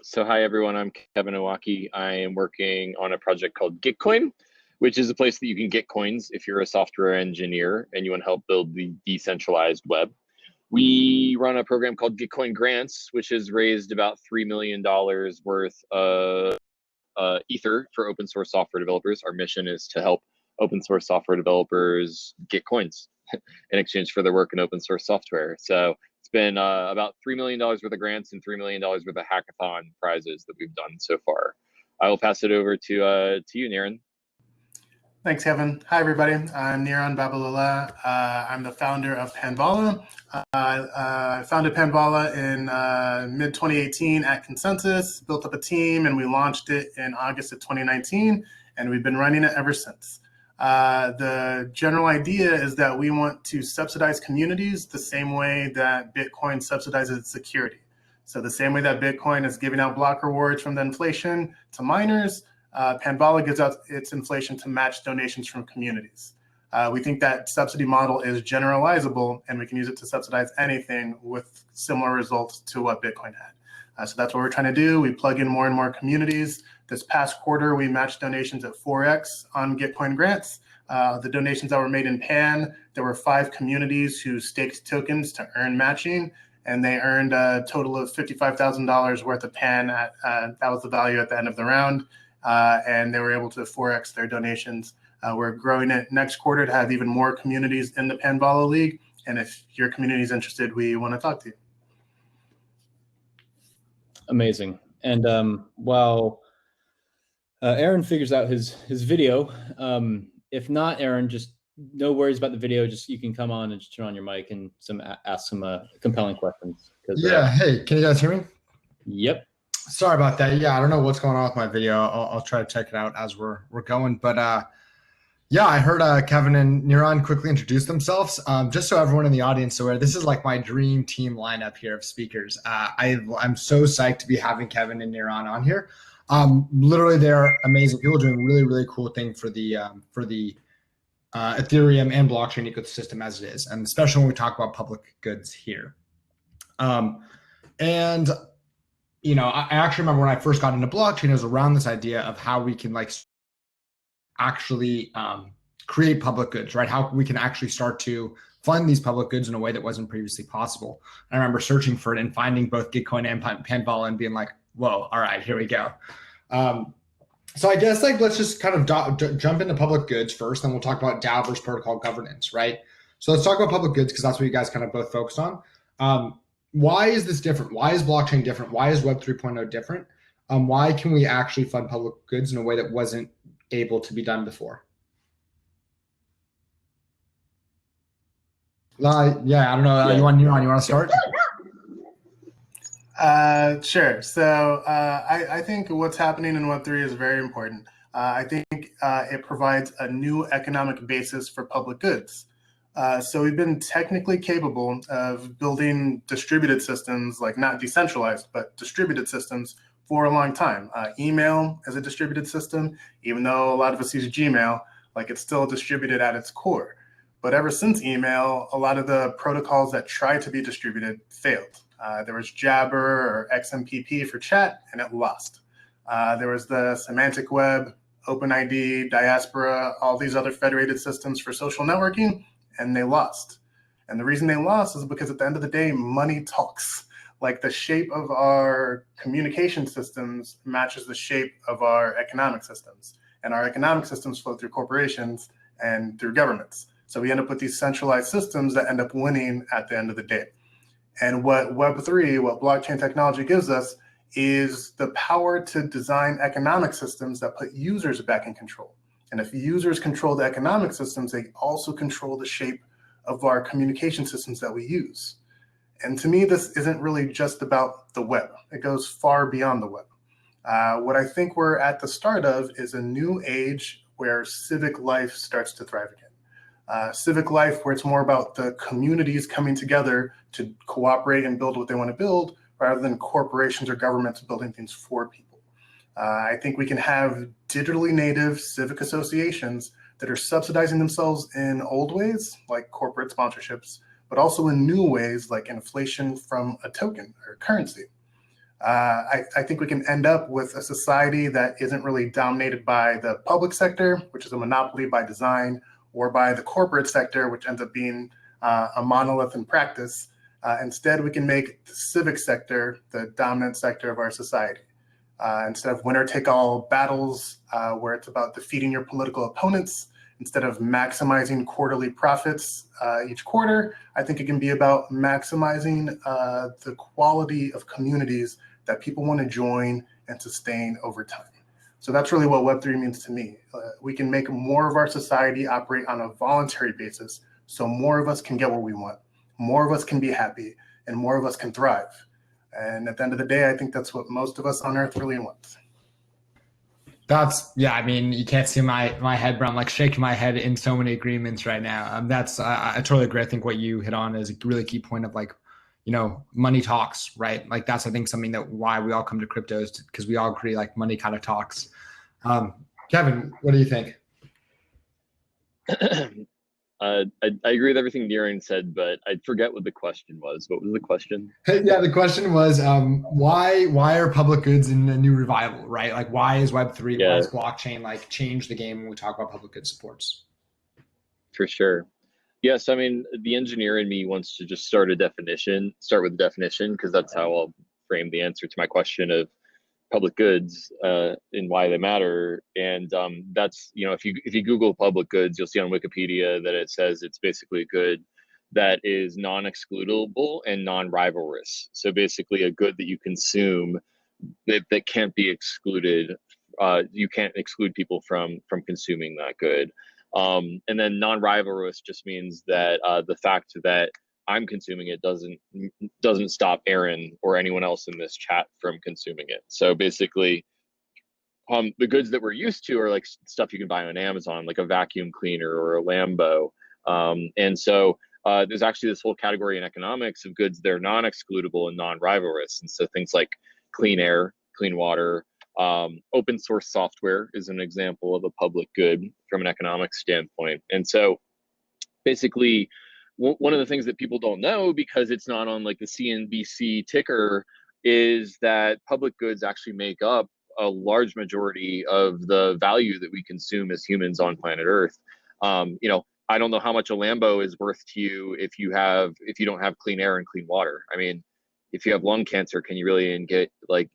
So hi everyone, I'm Kevin Owocki. I am working on a project called Gitcoin, which is a place that you can get coins if you're a software engineer and you want to help build the decentralized web. We run a program called Gitcoin Grants, which has raised about $3 million worth of Ether for open source software developers. Our mission is to help open source software developers get coins in exchange for their work in open source software. So it's been about $3 million worth of grants and $3 million worth of hackathon prizes that we've done so far. I will pass it over to you, Niran. Thanks, Kevin. Hi, everybody. I'm Niran Babalola. I'm the founder of Panvala. I founded Panvala in mid-2018 at Consensus, built up a team, and we launched it in August of 2019, and we've been running it ever since. The general idea is that we want to subsidize communities the same way that Bitcoin subsidizes security. So the same way that Bitcoin is giving out block rewards from the inflation to miners, Panvala gives out its inflation to match donations from communities. We think that subsidy model is generalizable, and we can use it to subsidize anything with similar results to what Bitcoin had. So that's what we're trying to do. We plug in more and more communities. This past quarter, we matched donations at 4x on Gitcoin grants. The donations that were made in Pan, there were 5 communities who staked tokens to earn matching, and they earned a total of $55,000 worth of Pan. That was the value at the end of the round. And they were able to 4x their donations. We're growing it next quarter to have even more communities in the Panvala League. And if your community is interested, we want to talk to you. Amazing. And while Aaron figures out his video, if not, Aaron, just no worries about the video. Just you can come on and just turn on your mic and ask some compelling questions. Yeah. Hey, can you guys hear me? Yep. Sorry about that. Yeah, I don't know what's going on with my video. I'll try to check it out as we're going. But yeah, I heard Kevin and Niran quickly introduce themselves. Just so everyone in the audience is aware, this is like my dream team lineup here of speakers. I'm so psyched to be having Kevin and Niran on here. Literally, they're amazing people doing really, really cool thing for the Ethereum and blockchain ecosystem as it is, and especially when we talk about public goods here. And you know, I actually remember when I first got into blockchain, it was around this idea of how we can like actually create public goods, right? How we can actually start to fund these public goods in a way that wasn't previously possible. I remember searching for it and finding both Gitcoin and Panvala and being like, whoa, all right, here we go. So I guess like let's just kind of jump into public goods first, then we'll talk about DAO versus protocol governance, right? So let's talk about public goods because that's what you guys kind of both focused on. Why is this different? Why is blockchain different? Why is Web 3.0 different? Why can we actually fund public goods in a way that wasn't able to be done before? Yeah, I don't know. You want to start? Sure. So I think what's happening in Web3 is very important. I think it provides a new economic basis for public goods. So we've been technically capable of building distributed systems, like not decentralized, but distributed systems for a long time. Email is a distributed system, even though a lot of us use Gmail, like it's still distributed at its core. But ever since email, a lot of the protocols that tried to be distributed failed. There was Jabber or XMPP for chat, and it lost. There was the semantic web, OpenID, Diaspora, all these other federated systems for social networking, and they lost. And the reason they lost is because at the end of the day, money talks. Like the shape of our communication systems matches the shape of our economic systems. And our economic systems flow through corporations and through governments. So we end up with these centralized systems that end up winning at the end of the day. And what Web3, what blockchain technology gives us is the power to design economic systems that put users back in control. And if users control the economic systems, they also control the shape of our communication systems that we use. And to me, this isn't really just about the web. It goes far beyond the web. What I think we're at the start of is a new age where civic life starts to thrive again. Civic life where it's more about the communities coming together to cooperate and build what they want to build, rather than corporations or governments building things for people. I think we can have digitally native civic associations that are subsidizing themselves in old ways, like corporate sponsorships, but also in new ways, like inflation from a token or currency. I think we can end up with a society that isn't really dominated by the public sector, which is a monopoly by design, or by the corporate sector, which ends up being a monolith in practice. Instead, we can make the civic sector the dominant sector of our society. Instead of winner-take-all battles where it's about defeating your political opponents, instead of maximizing quarterly profits each quarter, I think it can be about maximizing the quality of communities that people want to join and sustain over time. So that's really what Web3 means to me. We can make more of our society operate on a voluntary basis, so more of us can get what we want, more of us can be happy, and more of us can thrive. And at the end of the day, I think that's what most of us on Earth really want. Yeah, I mean, you can't see my head, but I'm like shaking my head in so many agreements right now. I totally agree. I think what you hit on is a really key point of like, money talks, right? Like that's, I think, something that why we all come to cryptos, because we all agree like money kind of talks. Kevin, what do you think? I agree with everything Niran said, but I forget what the question was. What was the question? Yeah, the question was, why are public goods in a new revival, right? Like, why is Web3, why is blockchain like change the game when we talk about public good supports? For sure. Yes, I mean, the engineer in me wants to just start with the definition, because that's how I'll frame the answer to my question of public goods and why they matter. And that's, if you Google public goods, you'll see on Wikipedia that it says it's basically a good that is non-excludable and non-rivalrous. So basically a good that you consume that can't be excluded. You can't exclude people from consuming that good. And then non-rivalrous just means that the fact that I'm consuming it doesn't stop Aaron or anyone else in this chat from consuming it. So basically, the goods that we're used to are like stuff you can buy on Amazon, like a vacuum cleaner or a Lambo. And so there's actually this whole category in economics of goods that are non-excludable and non-rivalrous. And so things like clean air, clean water, open source software is an example of a public good from an economic standpoint. And so basically, one of the things that people don't know, because it's not on like the CNBC ticker, is that public goods actually make up a large majority of the value that we consume as humans on planet Earth. I don't know how much a Lambo is worth to you if you don't have clean air and clean water. I mean, if you have lung cancer, can you really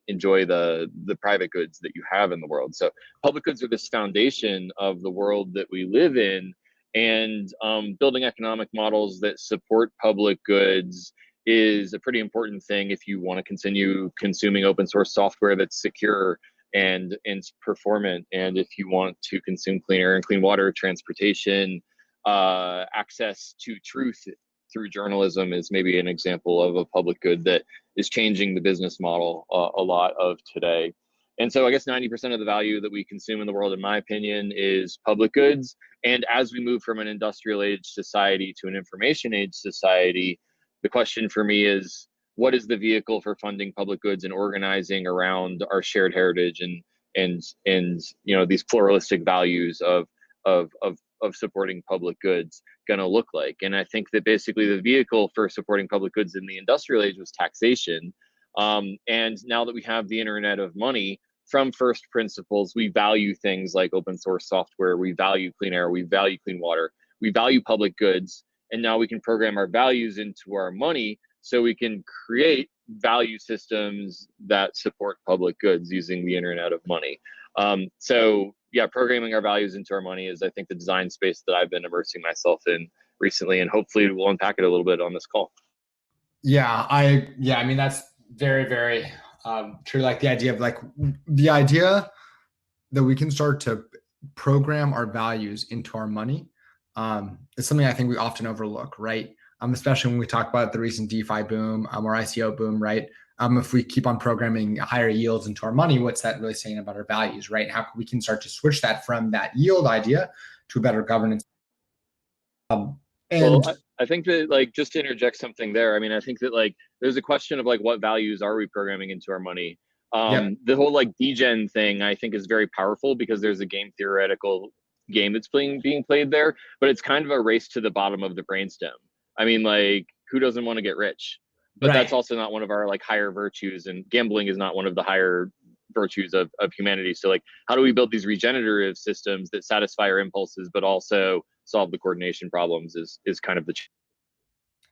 enjoy the private goods that you have in the world? So public goods are this foundation of the world that we live in. And building economic models that support public goods is a pretty important thing if you want to continue consuming open source software that's secure and performant. And if you want to consume clean air and clean water, transportation, access to truth through journalism is maybe an example of a public good that is changing the business model a lot of today. And so I guess 90% of the value that we consume in the world, in my opinion, is public goods. And as we move from an industrial age society to an information age society, the question for me is, what is the vehicle for funding public goods and organizing around our shared heritage and these pluralistic values of supporting public goods going to look like? And I think that basically the vehicle for supporting public goods in the industrial age was taxation. And now that we have the internet of money, from first principles, we value things like open source software, we value clean air, we value clean water, we value public goods, and now we can program our values into our money so we can create value systems that support public goods using the internet of money. So yeah, programming our values into our money is, I think, the design space that I've been immersing myself in recently, and hopefully we'll unpack it a little bit on this call. I mean, that's very, very true. Like the idea that we can start to program our values into our money is something I think we often overlook, right? Especially when we talk about the recent DeFi boom or ICO boom, right? If we keep on programming higher yields into our money, what's that really saying about our values, right? How we can start to switch that from that yield idea to a better governance. Well, I think that, just to interject something there, I mean, I think that there's a question of what values are we programming into our money? The whole degen thing, I think, is very powerful because there's a game theoretical game that's being played there, but it's kind of a race to the bottom of the brainstem. I mean, who doesn't want to get rich? but Right. that's also not one of our like higher virtues, and gambling is not one of the higher virtues of humanity. So like, how do we build these regenerative systems that satisfy our impulses but also solve the coordination problems is kind of the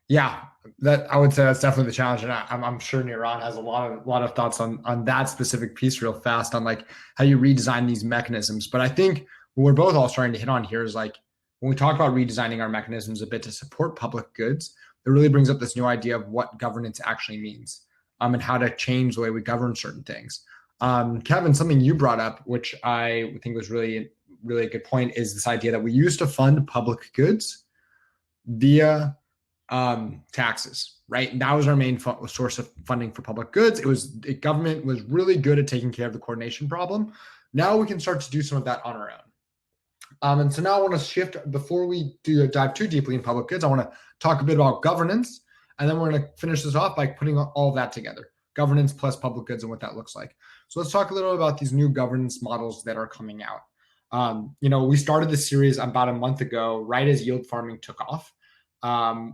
Yeah, that I would say that's definitely the challenge, and I'm sure Niran has a lot of thoughts on that specific piece real fast on like how you redesign these mechanisms. But I think what we're both all starting to hit on here is like when we talk about redesigning our mechanisms a bit to support public goods, it really brings up this new idea of what governance actually means, and how to change the way we govern certain things. Kevin, something you brought up, which I think was really a good point, is this idea that we used to fund public goods via taxes, right? And that was our main source of funding for public goods. Government was really good at taking care of the coordination problem. Now we can start to do some of that on our own. And so now I want to shift, before we dive too deeply in public goods, I want to talk a bit about governance, and then we're going to finish this off by putting all of that together, governance plus public goods and what that looks like. So let's talk a little about these new governance models that are coming out. We started this series about a month ago, right as yield farming took off.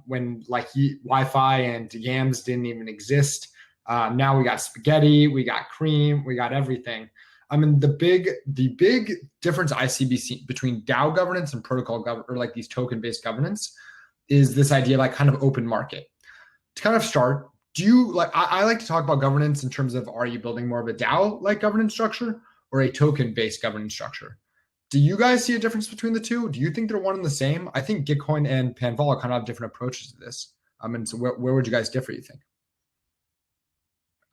When like Wi-Fi and yams didn't even exist. Now we got spaghetti, we got cream, we got everything. I mean, the big difference I see between DAO governance and protocol or like these token-based governance is this idea of like kind of open market. To kind of start, do you like, I like to talk about governance in terms of, are you building more of a DAO-like governance structure or a token-based governance structure? Do you guys see a difference between the two? Do you think they're one and the same? I think Gitcoin and Panvala kind of have different approaches to this. And so where would you guys differ, you think?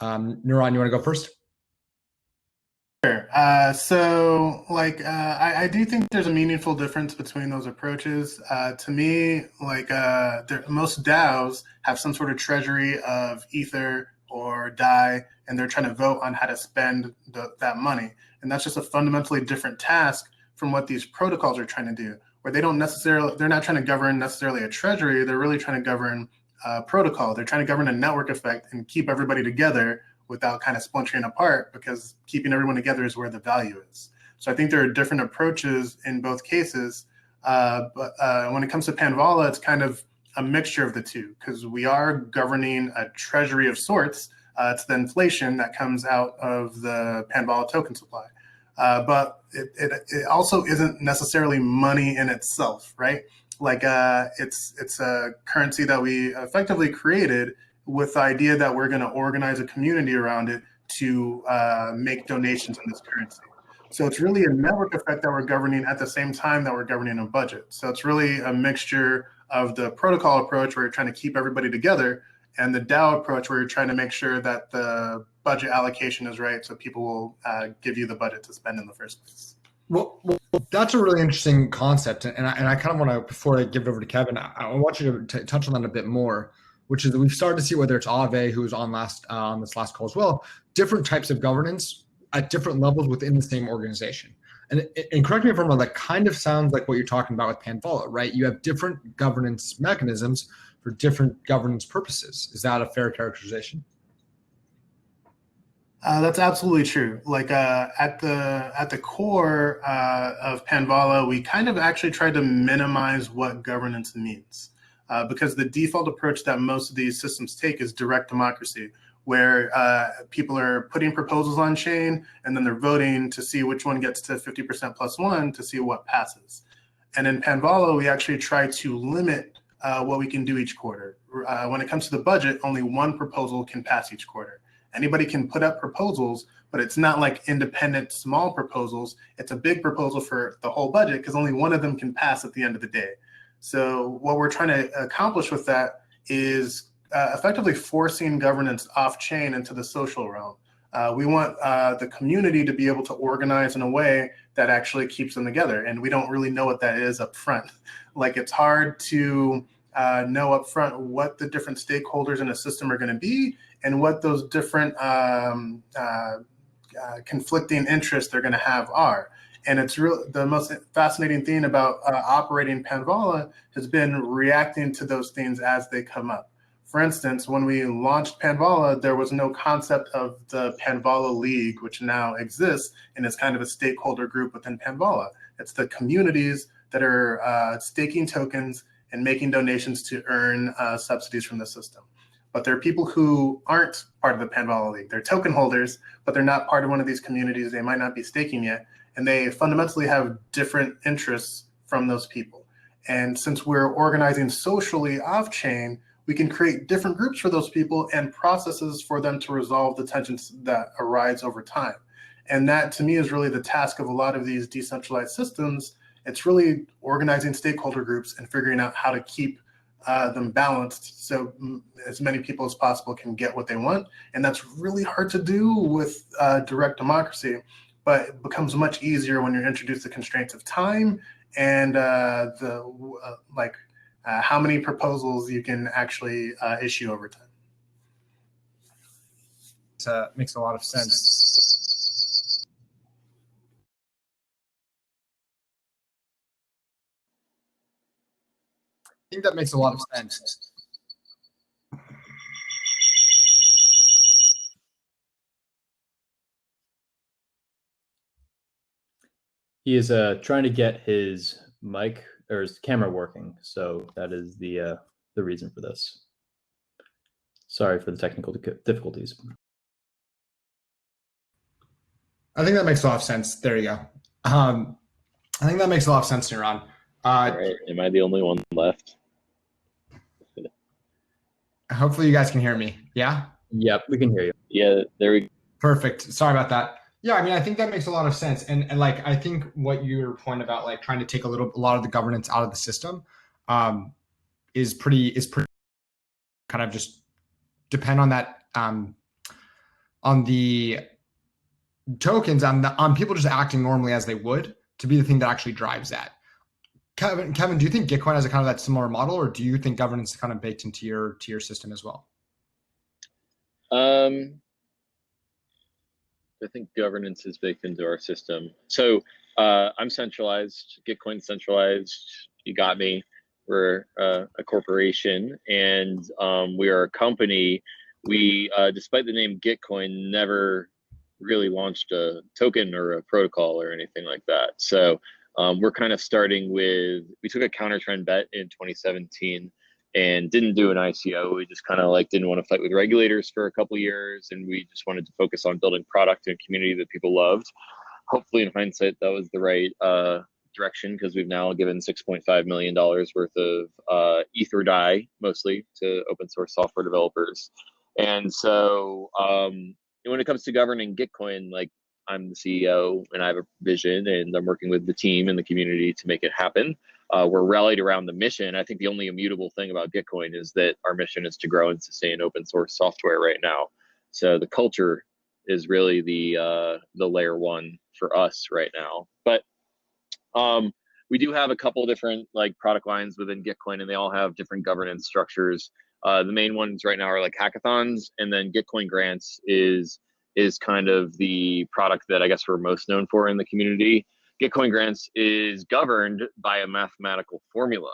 Niran, you want to go first? Sure. I do think there's a meaningful difference between those approaches. To me, most DAOs have some sort of treasury of Ether or DAI, and they're trying to vote on how to spend that money. And that's just a fundamentally different task from what these protocols are trying to do, where they're not trying to govern necessarily a treasury. They're really trying to govern a protocol. They're trying to govern a network effect and keep everybody together without kind of splintering apart, because keeping everyone together is where the value is. So I think there are different approaches in both cases. But when it comes to Panvala, it's kind of a mixture of the two, because we are governing a treasury of sorts. It's the inflation that comes out of the Panvala token supply. But it also isn't necessarily money in itself, right? It's a currency that we effectively created with the idea that we're going to organize a community around it to make donations in this currency. So it's really a network effect that we're governing at the same time that we're governing a budget. So it's really a mixture of the protocol approach where you're trying to keep everybody together, and the DAO approach where you're trying to make sure that the budget allocation is right, so people will give you the budget to spend in the first place. Well, that's a really interesting concept, and I kind of want to, before I give it over to Kevin, I want you to touch on that a bit more, which is that we've started to see, whether it's Ave, who was on this last call as well, different types of governance at different levels within the same organization. And correct me if I'm wrong, that kind of sounds like what you're talking about with Panvala, right? You have different governance mechanisms for different governance purposes. Is that a fair characterization? That's absolutely true. At the core of Panvala, we kind of actually tried to minimize what governance means, because the default approach that most of these systems take is direct democracy, where people are putting proposals on chain and then they're voting to see which one gets to 50% plus one to see what passes. And in Panvala, we actually try to limit what we can do each quarter. When it comes to the budget, only one proposal can pass each quarter. Anybody can put up proposals, but it's not like independent small proposals. It's a big proposal for the whole budget, because only one of them can pass at the end of the day. So what we're trying to accomplish with that is effectively forcing governance off-chain into the social realm. We want the community to be able to organize in a way that actually keeps them together, and we don't really know what that is up front. Like, it's hard to know up front what the different stakeholders in a system are going to be and what those different conflicting interests they're going to have are. And it's the most fascinating thing about operating Panvala has been reacting to those things as they come up. For instance, when we launched Panvala, there was no concept of the Panvala League, which now exists and is kind of a stakeholder group within Panvala. It's the communities that are staking tokens and making donations to earn subsidies from the system. But there are people who aren't part of the Panvala League. They're token holders, but they're not part of one of these communities. They might not be staking yet, and they fundamentally have different interests from those people. And since we're organizing socially off-chain, we can create different groups for those people and processes for them to resolve the tensions that arise over time. And that, to me, is really the task of a lot of these decentralized systems. It's really organizing stakeholder groups and figuring out how to keep them balanced so as many people as possible can get what they want. And that's really hard to do with direct democracy, but it becomes much easier when you're introduced to constraints of time and how many proposals you can actually issue over time. Makes a lot of sense. I think that makes a lot of sense. He is trying to get his mic or his camera working, so that is the reason for this. Sorry for the technical difficulties. I think that makes a lot of sense. There you go. I think that makes a lot of sense, Niran. All right. Am I the only one left? Hopefully you guys can hear me. Yeah? Yep, we can hear you. Yeah, there we go. Perfect. Sorry about that. Yeah, I mean, I think that makes a lot of sense. And like, I think what your point about like trying to take a lot of the governance out of the system is pretty kind of just depend on that, on the tokens, on people just acting normally as they would to be the thing that actually drives that. Kevin, do you think Gitcoin has a kind of that similar model, or do you think governance is kind of baked into your system as well? I think governance is baked into our system. So I'm centralized, Gitcoin centralized. You got me. We're a corporation, and we are a company. We, despite the name Gitcoin, never really launched a token or a protocol or anything like that. So we're kind of starting with, we took a counter trend bet in 2017 and didn't do an ICO. We just kind of like didn't want to fight with regulators for a couple of years, and we just wanted to focus on building product and community that people loved. Hopefully, in hindsight, that was the right direction, because we've now given $6.5 million worth of ETH or DAI, mostly, to open source software developers. And so when it comes to governing Gitcoin, like, I'm the CEO and I have a vision, and I'm working with the team and the community to make it happen. We're rallied around the mission. I think the only immutable thing about Gitcoin is that our mission is to grow and sustain open source software right now. So the culture is really the layer one for us right now. But we do have a couple different like product lines within Gitcoin, and they all have different governance structures. The main ones right now are like hackathons, and then Gitcoin grants is kind of the product that I guess we're most known for in the community. Gitcoin grants is governed by a mathematical formula,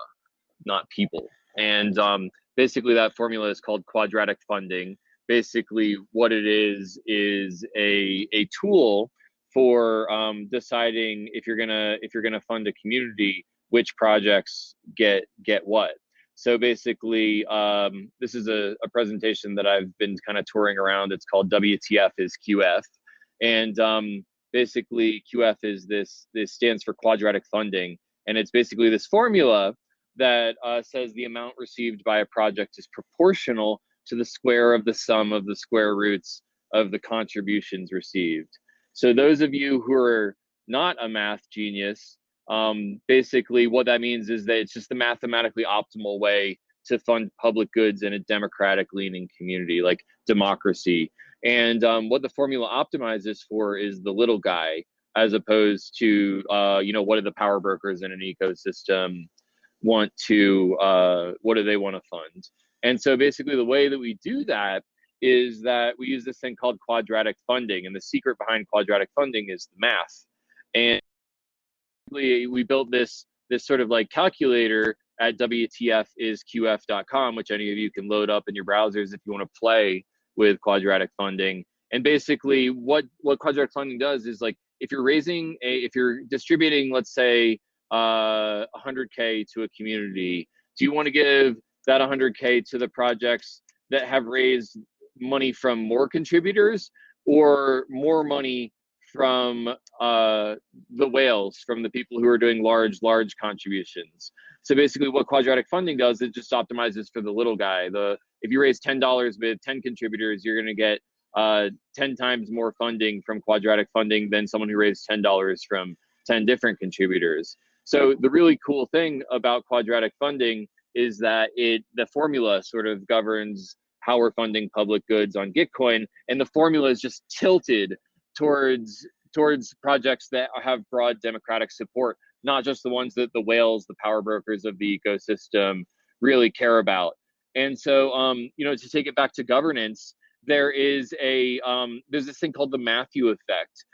not people. And basically that formula is called Quadratic Funding. Basically what it is a tool for deciding if you're gonna fund a community, which projects get what. So basically, this is a presentation that I've been kind of touring around. It's called WTF is QF. And basically QF is this stands for Quadratic Funding. And it's basically this formula that says the amount received by a project is proportional to the square of the sum of the square roots of the contributions received. So those of you who are not a math genius, basically what that means is that it's just the mathematically optimal way to fund public goods in a democratic leaning community like democracy. And what the formula optimizes for is the little guy, as opposed to what do the power brokers in an ecosystem want to what do they want to fund. And so basically the way that we do that is that we use this thing called Quadratic Funding, and the secret behind Quadratic Funding is the math. And we built this sort of like calculator at WTFisQF.com, which any of you can load up in your browsers if you want to play with Quadratic Funding. And basically what Quadratic Funding does is, like, if you're distributing, let's say 100K to a community, do you want to give that 100K to the projects that have raised money from more contributors, or more money from the whales, from the people who are doing large contributions. So basically what Quadratic Funding does, it just optimizes for the little guy. If you raise $10 with 10 contributors, you're going to get 10 times more funding from Quadratic Funding than someone who raised $10 from 10 different contributors. So the really cool thing about Quadratic Funding is that the formula sort of governs how we're funding public goods on Gitcoin, and the formula is just tilted towards projects that have broad democratic support, not just the ones that the whales, the power brokers of the ecosystem really care about. And so, to take it back to governance, there's this thing called the Matthew effect.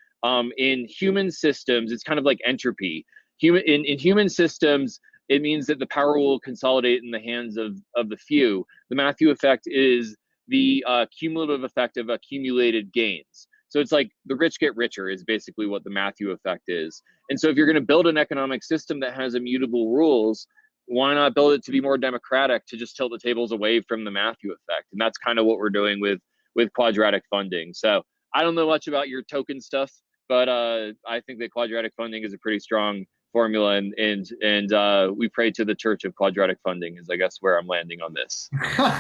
In human systems, it's kind of like entropy. In human systems, it means that the power will consolidate in the hands of the few. The Matthew effect is the cumulative effect of accumulated gains. So it's like the rich get richer is basically what the Matthew effect is. And so if you're going to build an economic system that has immutable rules, why not build it to be more democratic, to just tilt the tables away from the Matthew effect? And that's kind of what we're doing with Quadratic Funding. So I don't know much about your token stuff, but I think that Quadratic Funding is a pretty strong formula, and we pray to the Church of Quadratic Funding is, I guess, where I'm landing on this.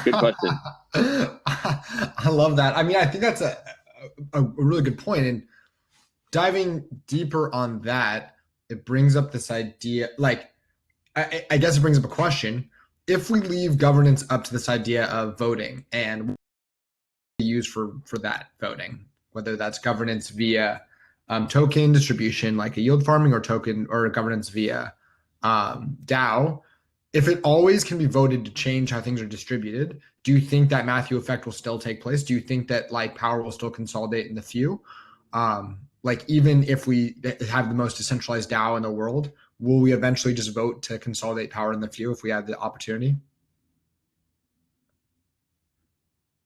Good question. I love that. I mean, I think that's a really good point. And diving deeper on that, it brings up this idea, like, I guess it brings up a question. If we leave governance up to this idea of voting, and what we use for that voting, whether that's governance via token distribution, like a yield farming, or token or governance via DAO, if it always can be voted to change how things are distributed, do you think that Matthew effect will still take place? Do you think that like power will still consolidate in the few? Like even if we have the most decentralized DAO in the world, will we eventually just vote to consolidate power in the few if we have the opportunity?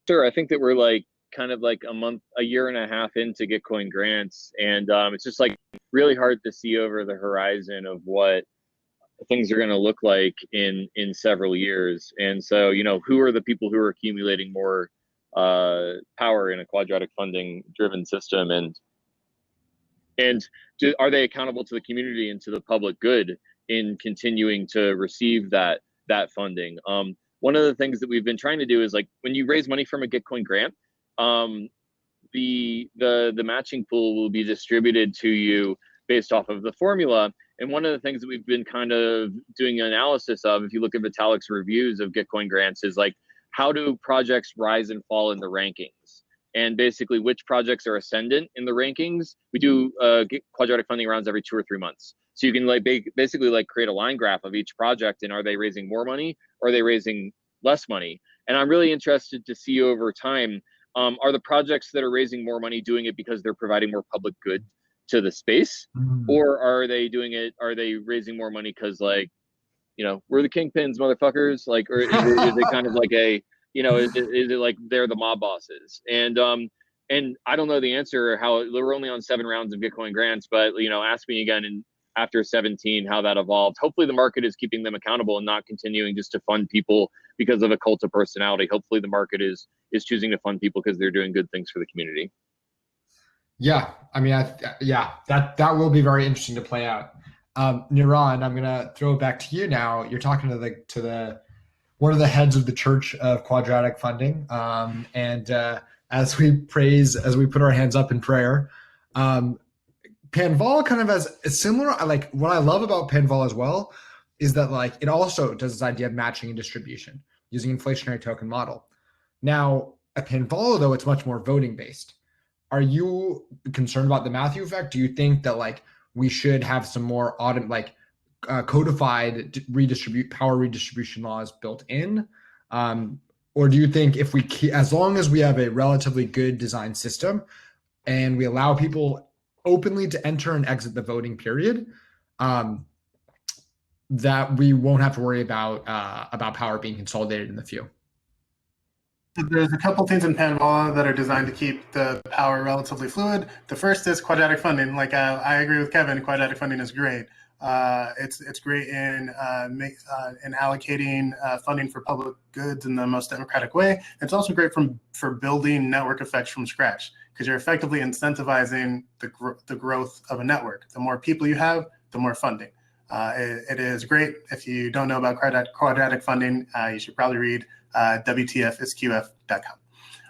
Sure. I think that we're like kind of like a year and a half into Gitcoin grants, and it's just like really hard to see over the horizon of what things are going to look like in several years. And so, who are the people who are accumulating more power in a Quadratic Funding driven system, and are they accountable to the community and to the public good in continuing to receive that funding? One of the things that we've been trying to do is, like, when you raise money from a Gitcoin grant, the matching pool will be distributed to you based off of the formula. And one of the things that we've been kind of doing an analysis of, if you look at Vitalik's reviews of Gitcoin grants, is like, how do projects rise and fall in the rankings? And basically, which projects are ascendant in the rankings? We do Quadratic Funding rounds every 2 or 3 months. So you can basically create a line graph of each project, and are they raising more money, or are they raising less money? And I'm really interested to see over time, are the projects that are raising more money doing it because they're providing more public good to the space, or are they raising more money because, like, we're the kingpins, motherfuckers? Like, or is it kind of like is it like they're the mob bosses? And I don't know the answer. How we're only on 7 rounds of Gitcoin grants, but ask me again after 17 how that evolved. Hopefully the market is keeping them accountable and not continuing just to fund people because of a cult of personality. Hopefully the market is choosing to fund people because they're doing good things for the community. Yeah, I mean, that will be very interesting to play out. Niran, I'm gonna throw it back to you now. You're talking to the one of the heads of the Church of Quadratic Funding, and as we put our hands up in prayer, Panvala kind of has a similar. Like, what I love about Panvala as well is that, like, it also does this idea of matching and distribution using inflationary token model. Now at Panvala, though, it's much more voting based. Are you concerned about the Matthew effect? Do you think that, like, we should have some more codified power redistribution laws built in? Or do you think if as long as we have a relatively good design system and we allow people openly to enter and exit the voting period, that we won't have to worry about power being consolidated in the few? There's a couple things in Panvala that are designed to keep the power relatively fluid. The first is Quadratic Funding. Like, I agree with Kevin, Quadratic Funding is great. It's great in allocating funding for public goods in the most democratic way. It's also great for building network effects from scratch, because you're effectively incentivizing the growth of a network. The more people you have, the more funding. It is great. If you don't know about quadratic funding, you should probably read WTFisqf.com.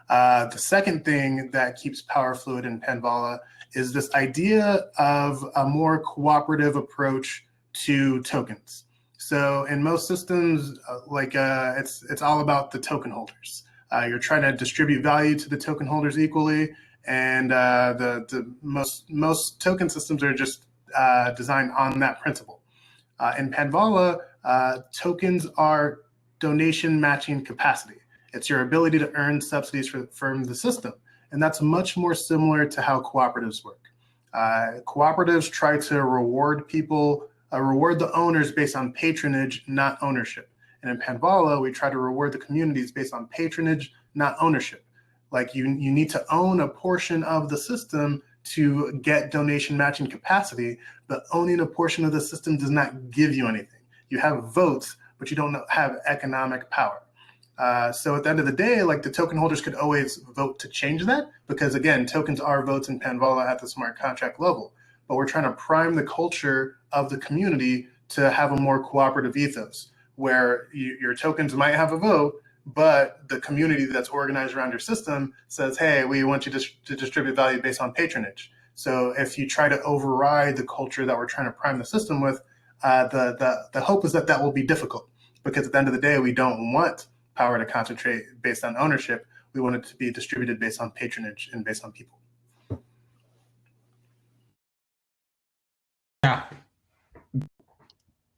The second thing that keeps power fluid in Panvala is this idea of a more cooperative approach to tokens. So in most systems, it's all about the token holders. You're trying to distribute value to the token holders equally, and the most token systems are just designed on that principle. In Panvala, tokens are donation matching capacity. It's your ability to earn subsidies from the system. And that's much more similar to how cooperatives work. Cooperatives try to reward people, reward the owners based on patronage, not ownership. And in Panvala, we try to reward the communities based on patronage, not ownership. Like you need to own a portion of the system to get donation matching capacity, but owning a portion of the system does not give you anything. You have votes, but you don't have economic power. So at the end of the day, like the token holders could always vote to change that, because again, tokens are votes in Panvala at the smart contract level. But we're trying to prime the culture of the community to have a more cooperative ethos, where your tokens might have a vote, but the community that's organized around your system says, hey, we want you to distribute value based on patronage. So if you try to override the culture that we're trying to prime the system with, the hope is that will be difficult, because at the end of the day, we don't want power to concentrate based on ownership. We want it to be distributed based on patronage and based on people. Yeah,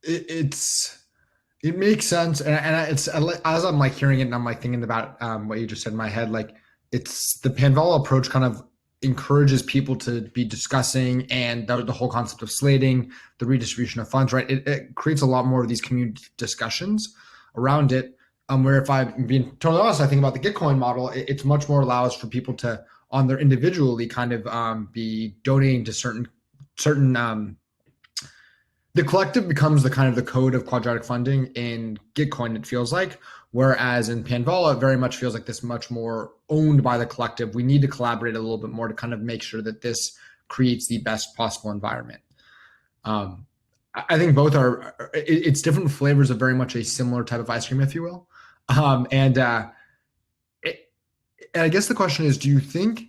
it makes sense, and it's as I'm like hearing it, and I'm like thinking about what you just said in my head. Like, it's the Panvala approach kind of encourages people to be discussing, and the whole concept of slating, the redistribution of funds, right? It creates a lot more of these community discussions around it. Where if I'm being totally honest, I think about the Gitcoin model, it's much more allows for people to, on their individually, kind of be donating to certain. The collective becomes the kind of the code of quadratic funding in Gitcoin, it feels like, whereas in Panvala, it very much feels like this much more owned by the collective. We need to collaborate a little bit more to kind of make sure that this creates the best possible environment. I think both are, it's different flavors of very much a similar type of ice cream, if you will. And I guess the question is, do you think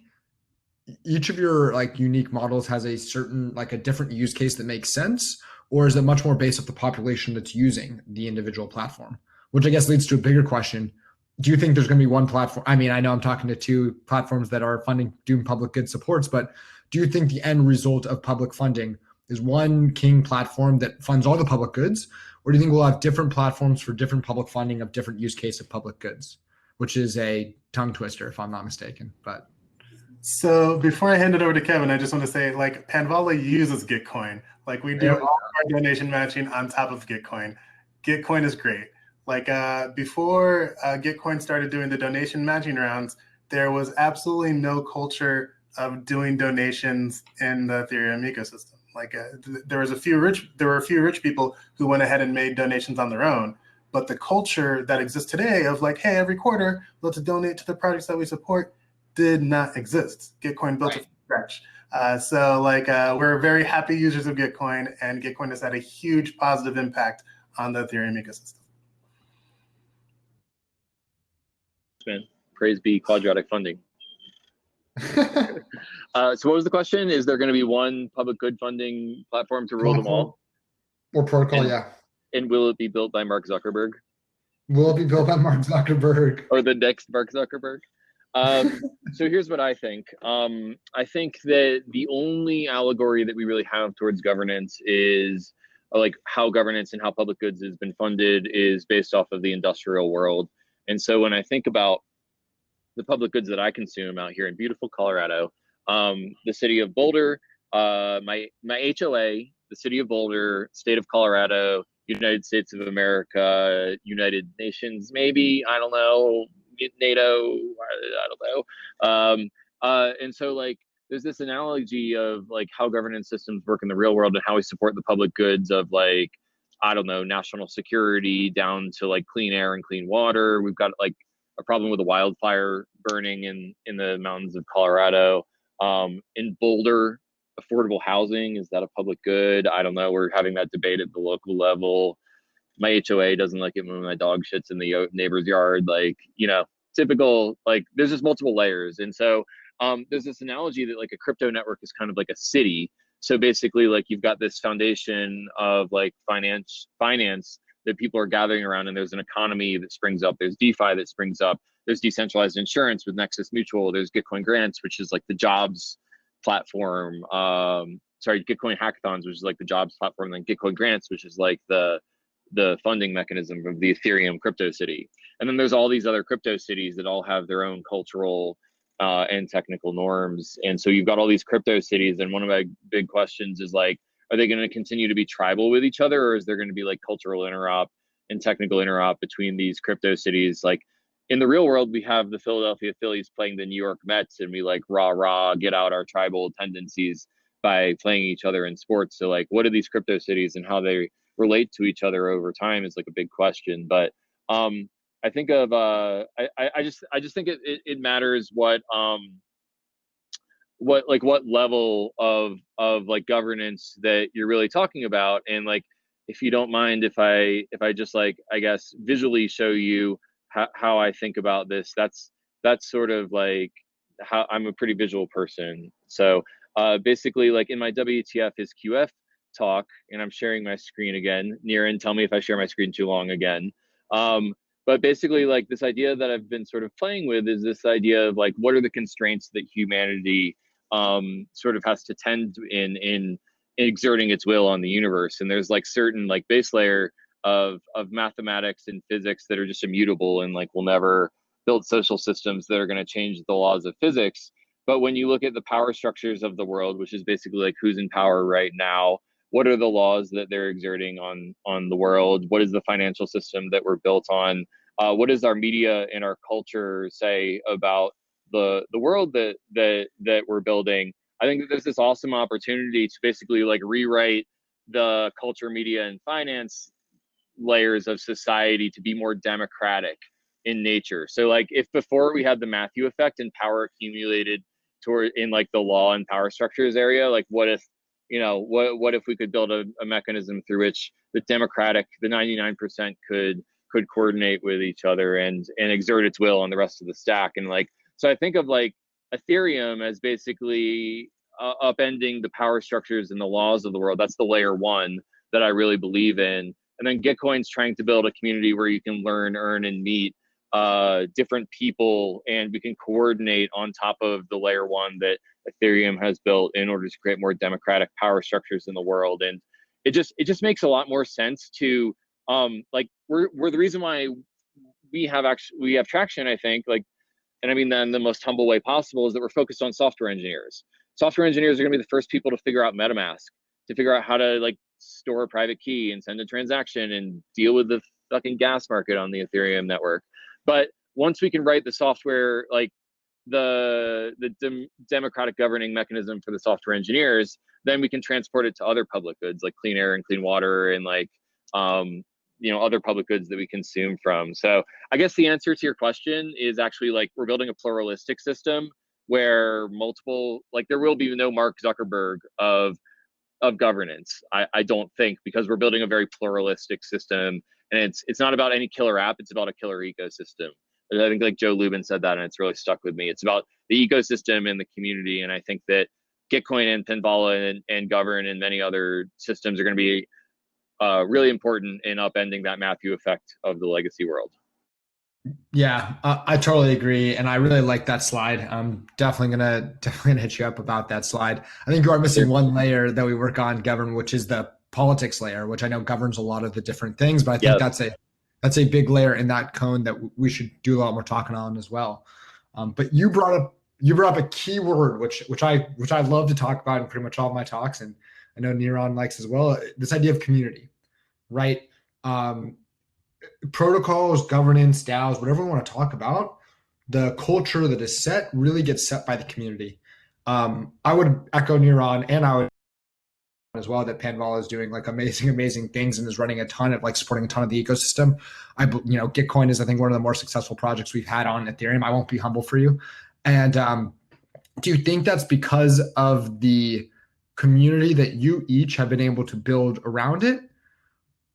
each of your like unique models has a certain, like a different use case that makes sense? Or is it much more based off the population that's using the individual platform? Which I guess leads to a bigger question. Do you think there's going to be one platform? I mean, I know I'm talking to two platforms that are doing public good supports, but do you think the end result of public funding is one king platform that funds all the public goods? Or do you think we'll have different platforms for different public funding of different use case of public goods? Which is a tongue twister, if I'm not mistaken. But so before I hand it over to Kevin, I just want to say, like, Panvala uses Gitcoin. Like, we do all our donation matching on top of Gitcoin. Gitcoin is great. Like, before Gitcoin started doing the donation matching rounds, there was absolutely no culture of doing donations in the Ethereum ecosystem. Like, there were a few rich people who went ahead and made donations on their own. But the culture that exists today of like, hey, every quarter, let's donate to the projects that we support, did not exist. Gitcoin built it from scratch. So like we're very happy users of Gitcoin, and Gitcoin has had a huge positive impact on the Ethereum ecosystem. Man, praise be quadratic funding. So what was the question? Is there going to be one public good funding platform to rule them all? Or protocol, yeah. And will it be built by Mark Zuckerberg? Will it be built by Mark Zuckerberg? Or the next Mark Zuckerberg? So here's what I think. I think that the only allegory that we really have towards governance is like how governance and how public goods has been funded is based off of the industrial world. And so when I think about the public goods that I consume out here in beautiful Colorado, the city of Boulder, my HOA, the city of Boulder, state of Colorado, United States of America, United Nations, maybe, I don't know, NATO, I don't know. And so like there's this analogy of like how governance systems work in the real world and how we support the public goods of like, I don't know, national security down to like clean air and clean water. We've got like a problem with a wildfire burning in the mountains of Colorado. In Boulder, affordable housing, is that a public good? I don't know. We're having that debate at the local level. My HOA doesn't like it when my dog shits in the neighbor's yard. Like, you know, typical, like there's just multiple layers. And so there's this analogy that like a crypto network is kind of like a city. So basically like you've got this foundation of like finance that people are gathering around, and there's an economy that springs up. There's DeFi that springs up. There's decentralized insurance with Nexus Mutual. There's Gitcoin Grants, which is like the jobs platform. Gitcoin Hackathons, which is like the jobs platform, and then Gitcoin Grants, which is like the funding mechanism of the Ethereum Cryptocity. And then there's all these other crypto cities that all have their own cultural and technical norms. And so you've got all these crypto cities, and one of my big questions is like, are they going to continue to be tribal with each other, or is there going to be like cultural interop and technical interop between these crypto cities? Like in the real world, we have the Philadelphia Phillies playing the New York Mets, and we like rah, get out our tribal tendencies by playing each other in sports. So like, what are these crypto cities and how they relate to each other over time is like a big question. But I think of I just think it matters what level of like governance that you're really talking about. And like, if you don't mind, if I just like, I guess, visually show you how I think about this, that's sort of like how I'm a pretty visual person. So basically like in my WTF is QF talk, and I'm sharing my screen again. Niran, tell me if I share my screen too long again. But basically like this idea that I've been sort of playing with is this idea of like, what are the constraints that humanity sort of has to tend in exerting its will on the universe? And there's like certain like base layer of mathematics and physics that are just immutable, and like we'll never build social systems that are going to change the laws of physics. But when you look at the power structures of the world, which is basically like who's in power right now, what are the laws that they're exerting on the world? What is the financial system that we're built on? What does our media and our culture say about the world that we're building? I think that there's this awesome opportunity to basically like rewrite the culture, media, and finance layers of society to be more democratic in nature. So like if before we had the Matthew effect and power accumulated toward in like the law and power structures area, like what if, you know, what if we could build a mechanism through which the 99% could coordinate with each other and exert its will on the rest of the stack? And like, so I think of like Ethereum as basically upending the power structures and the laws of the world. That's the layer one that I really believe in. And then Gitcoin's trying to build a community where you can learn, earn, and meet different people, and we can coordinate on top of the layer one that Ethereum has built in order to create more democratic power structures in the world. And it just makes a lot more sense to like we're the reason why we have traction, I think, like, and I mean that in the most humble way possible, is that we're focused on software engineers. Software engineers are going to be the first people to figure out MetaMask, to figure out how to like store a private key and send a transaction and deal with the fucking gas market on the Ethereum network. But once we can write the software, like the democratic governing mechanism for the software engineers, then we can transport it to other public goods like clean air and clean water and like you know, other public goods that we consume from. So I guess the answer to your question is actually like we're building a pluralistic system where multiple, like there will be no Mark Zuckerberg of governance, I don't think, because we're building a very pluralistic system, and it's not about any killer app, it's about a killer ecosystem. And I think like Joe Lubin said that, and it's really stuck with me. It's about the ecosystem and the community, and I think that Gitcoin and Panvala and Govern and many other systems are going to be really important in upending that Matthew effect of the legacy world. Yeah, I totally agree, and I really like that slide. I'm definitely gonna hit you up about that slide. I think you are missing one layer that we work on, Govern, which is the politics layer, which I know governs a lot of the different things, but I think that's a big layer in that cone that we should do a lot more talking on as well. But you brought up a key word, which I love to talk about in pretty much all of my talks, and I know Niran likes as well. This idea of community, right? Protocols, governance, DAOs, whatever we want to talk about, the culture that is set really gets set by the community. I would echo Niran, and I would as well that Panvala is doing like amazing things and is running a ton of like supporting a ton of the ecosystem. Gitcoin is I think one of the more successful projects we've had on Ethereum. I won't be humble for you. And do you think that's because of the community that you each have been able to build around it?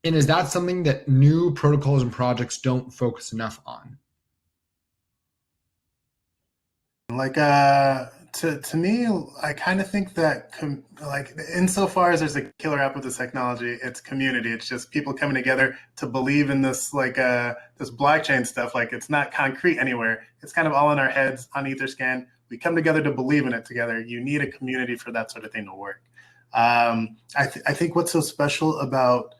And is that something that new protocols and projects don't focus enough on? Like to me, I kind of think that like insofar as there's a killer app with this technology, it's community. It's just people coming together to believe in this this blockchain stuff. Like it's not concrete anywhere. It's kind of all in our heads on Etherscan. We come together to believe in it together. You need a community for that sort of thing to work. I think what's so special about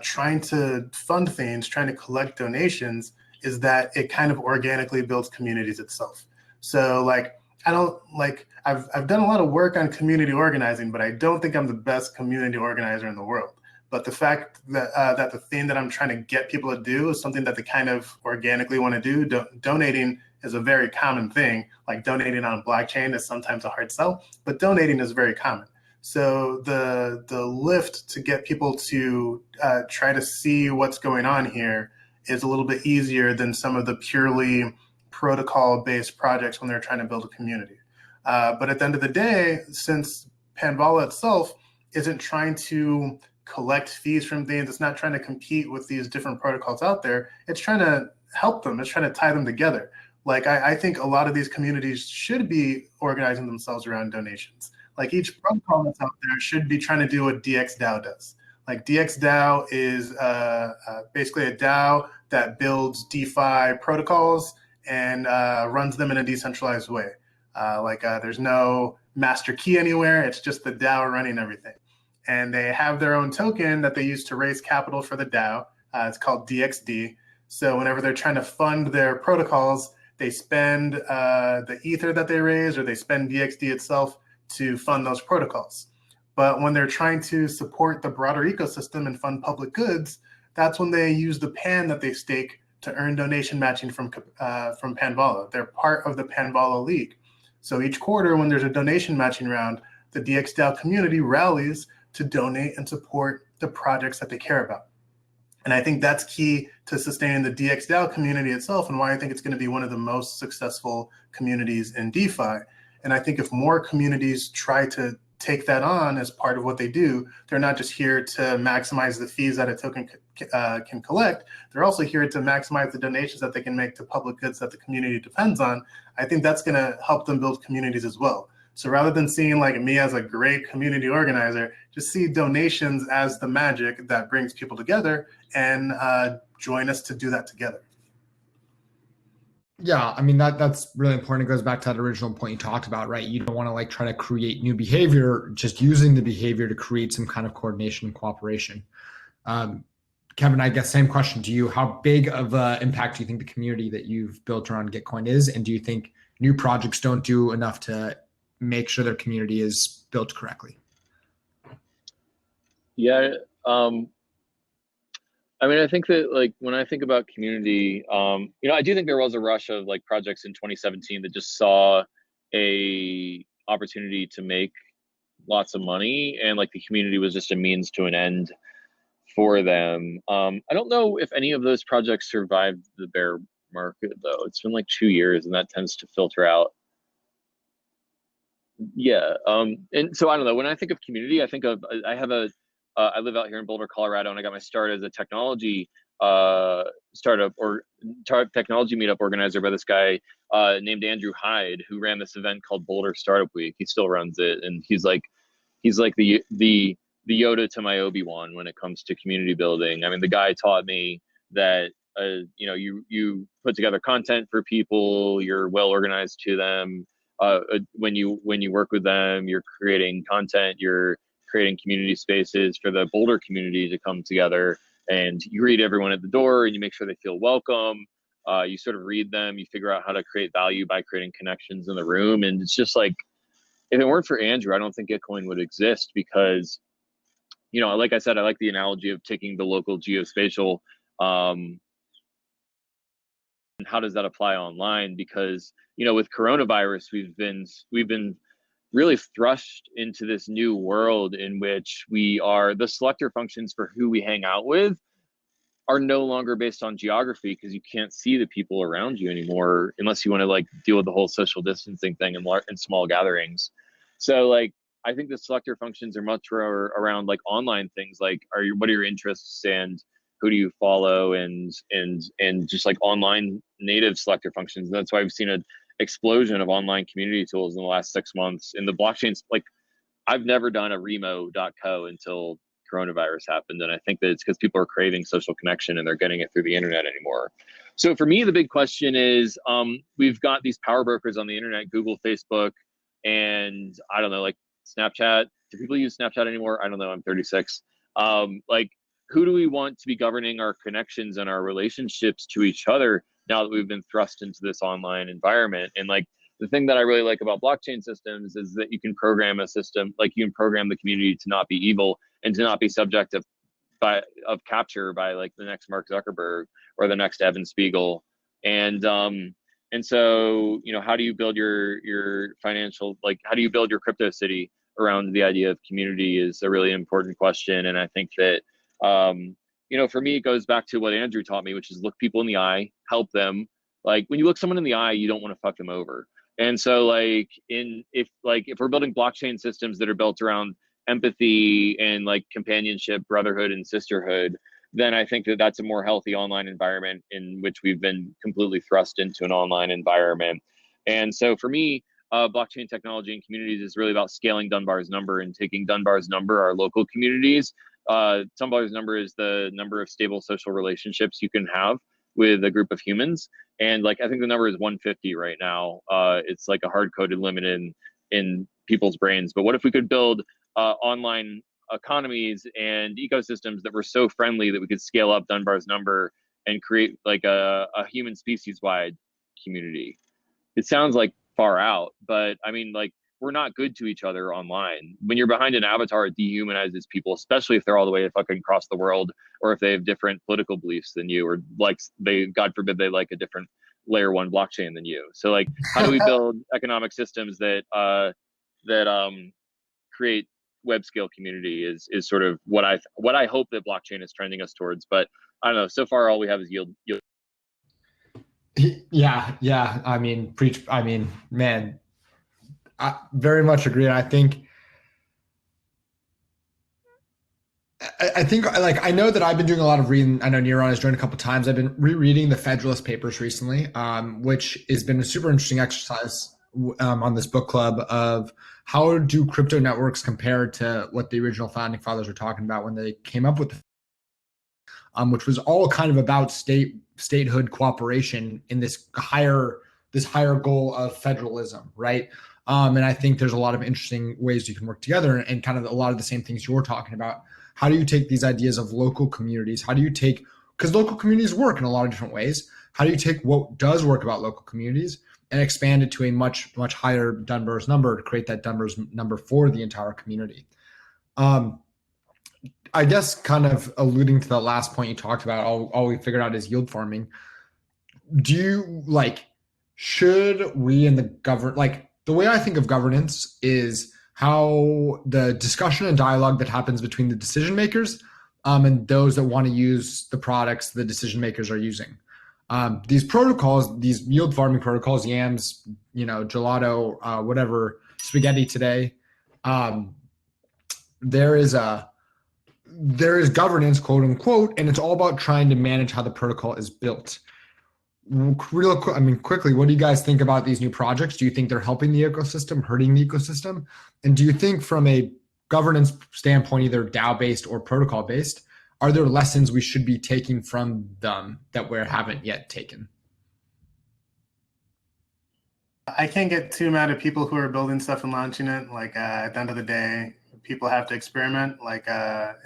trying to fund things, trying to collect donations, is that it kind of organically builds communities itself. So like I've done a lot of work on community organizing, but I don't think I'm the best community organizer in the world. But the fact that that the thing that I'm trying to get people to do is something that they kind of organically want to do. Donating is a very common thing. Like donating on blockchain is sometimes a hard sell, but donating is very common. So the lift to get people to try to see what's going on here is a little bit easier than some of the purely protocol-based projects when they're trying to build a community. But at the end of the day, since Panvala itself isn't trying to collect fees from things, it's not trying to compete with these different protocols out there, it's trying to help them, it's trying to tie them together. Like I think a lot of these communities should be organizing themselves around donations. Like each protocol that's out there should be trying to do what DXDAO does. Like DXDAO is basically a DAO that builds DeFi protocols and runs them in a decentralized way. There's no master key anywhere. It's just the DAO running everything. And they have their own token that they use to raise capital for the DAO. It's called DXD. So whenever they're trying to fund their protocols, they spend the Ether that they raise, or they spend DXD itself to fund those protocols. But when they're trying to support the broader ecosystem and fund public goods, that's when they use the pan that they stake to earn donation matching from Panvala. They're part of the Panvala League. So each quarter, when there's a donation matching round, the DXDAO community rallies to donate and support the projects that they care about. And I think that's key to sustaining the DXDAO community itself, and why I think it's going to be one of the most successful communities in DeFi. And I think if more communities try to take that on as part of what they do, they're not just here to maximize the fees that a token can collect, they're also here to maximize the donations that they can make to public goods that the community depends on. I think that's going to help them build communities as well. So rather than seeing like me as a great community organizer, just see donations as the magic that brings people together, and join us to do that together. Yeah, I mean that's really important. It goes back to that original point you talked about, right? You don't want to like try to create new behavior, just using the behavior to create some kind of coordination and cooperation. Kevin, I guess same question to you. How big of an impact do you think the community that you've built around Gitcoin is? And do you think new projects don't do enough to make sure their community is built correctly? Yeah, I mean, I think that like when I think about community, I do think there was a rush of like projects in 2017 that just saw a opportunity to make lots of money, and like the community was just a means to an end for them. I don't know if any of those projects survived the bear market though. It's been like 2 years, and that tends to filter out. Yeah. And so I don't know. When I think of community, I think of I live out here in Boulder, Colorado, and I got my start as a technology startup or technology meetup organizer by this guy named Andrew Hyde, who ran this event called Boulder Startup Week. He still runs it, and he's like the Yoda to my Obi-Wan when it comes to community building. I mean, the guy taught me that you put together content for people, you're well organized to them. When you work with them, you're creating content, you're creating community spaces for the Boulder community to come together, and you greet everyone at the door and you make sure they feel welcome. You sort of read them, you figure out how to create value by creating connections in the room. And it's just like, if it weren't for Andrew, I don't think Gitcoin would exist, because, like I said, I like the analogy of taking the local geospatial, and how does that apply online? Because, with coronavirus, we've been really thrust into this new world in which the selector functions for who we hang out with are no longer based on geography, because you can't see the people around you anymore unless you want to like deal with the whole social distancing thing in small gatherings. So like I think the selector functions are much more around like online things, like what are your interests and who do you follow, and just like online native selector functions. And that's why we've seen an explosion of online community tools in the last 6 months in the blockchains. Like I've never done a remo.co until coronavirus happened. And I think that it's because people are craving social connection and they're getting it through the internet anymore. So for me, the big question is, we've got these power brokers on the internet, Google, Facebook, and I don't know, like Snapchat. Do people use Snapchat anymore? I don't know. I'm 36. Like, who do we want to be governing our connections and our relationships to each other now that we've been thrust into this online environment? And like, the thing that I really like about blockchain systems is that you can program a system, like you can program the community to not be evil and to not be subject of capture by like the next Mark Zuckerberg or the next Evan Spiegel. And so, you know, how do you build your financial, like how do you build your Cryptocity around the idea of community is a really important question. And I think that you know, for me, it goes back to what Andrew taught me, which is look people in the eye, help them. Like when you look someone in the eye, you don't want to fuck them over. And so like if we're building blockchain systems that are built around empathy and like companionship, brotherhood and sisterhood, then I think that that's a more healthy online environment in which we've been completely thrust into an online environment. And so for me, blockchain technology and communities is really about scaling Dunbar's number and taking Dunbar's number, our local communities. Dunbar's number is the number of stable social relationships you can have with a group of humans. And like, I think the number is 150 right now. It's like a hard-coded limit in people's brains. But what if we could build online economies and ecosystems that were so friendly that we could scale up Dunbar's number and create like a human species-wide community? It sounds like far out, but I mean, like, we're not good to each other online. When you're behind an avatar, it dehumanizes people, especially if they're all the way fucking across the world, or if they have different political beliefs than you, or like God forbid, they like a different layer one blockchain than you. So like, how do we build economic systems that create web scale community is sort of what I hope that blockchain is trending us towards. But I don't know. So far, all we have is yield. Yeah. I mean, preach. I mean, man, I very much agree. I think like, I know that I've been doing a lot of reading. I know Niran has joined a couple of times. I've been rereading the Federalist Papers recently, which has been a super interesting exercise on this book club of how do crypto networks compare to what the original founding fathers were talking about when they came up with which was all kind of about statehood cooperation in this higher goal of federalism, right? And I think there's a lot of interesting ways you can work together, and kind of a lot of the same things you're talking about. How do you take these ideas of local communities? How do you take, because local communities work in a lot of different ways. How do you take what does work about local communities and expand it to a much, much higher Dunbar's number to create that Dunbar's number for the entire community? I guess kind of alluding to the last point you talked about, all we figured out is yield farming. Do you should we in the the way I think of governance is how the discussion and dialogue that happens between the decision makers and those that want to use the products the decision makers are using. These protocols, these yield farming protocols, yams, gelato, whatever, spaghetti today. There is governance, quote unquote, and it's all about trying to manage how the protocol is built. Quickly, what do you guys think about these new projects? Do you think they're helping the ecosystem, hurting the ecosystem? And do you think from a governance standpoint, either DAO-based or protocol-based, are there lessons we should be taking from them that we haven't yet taken? I can't get too mad at people who are building stuff and launching it. Like at the end of the day, people have to experiment.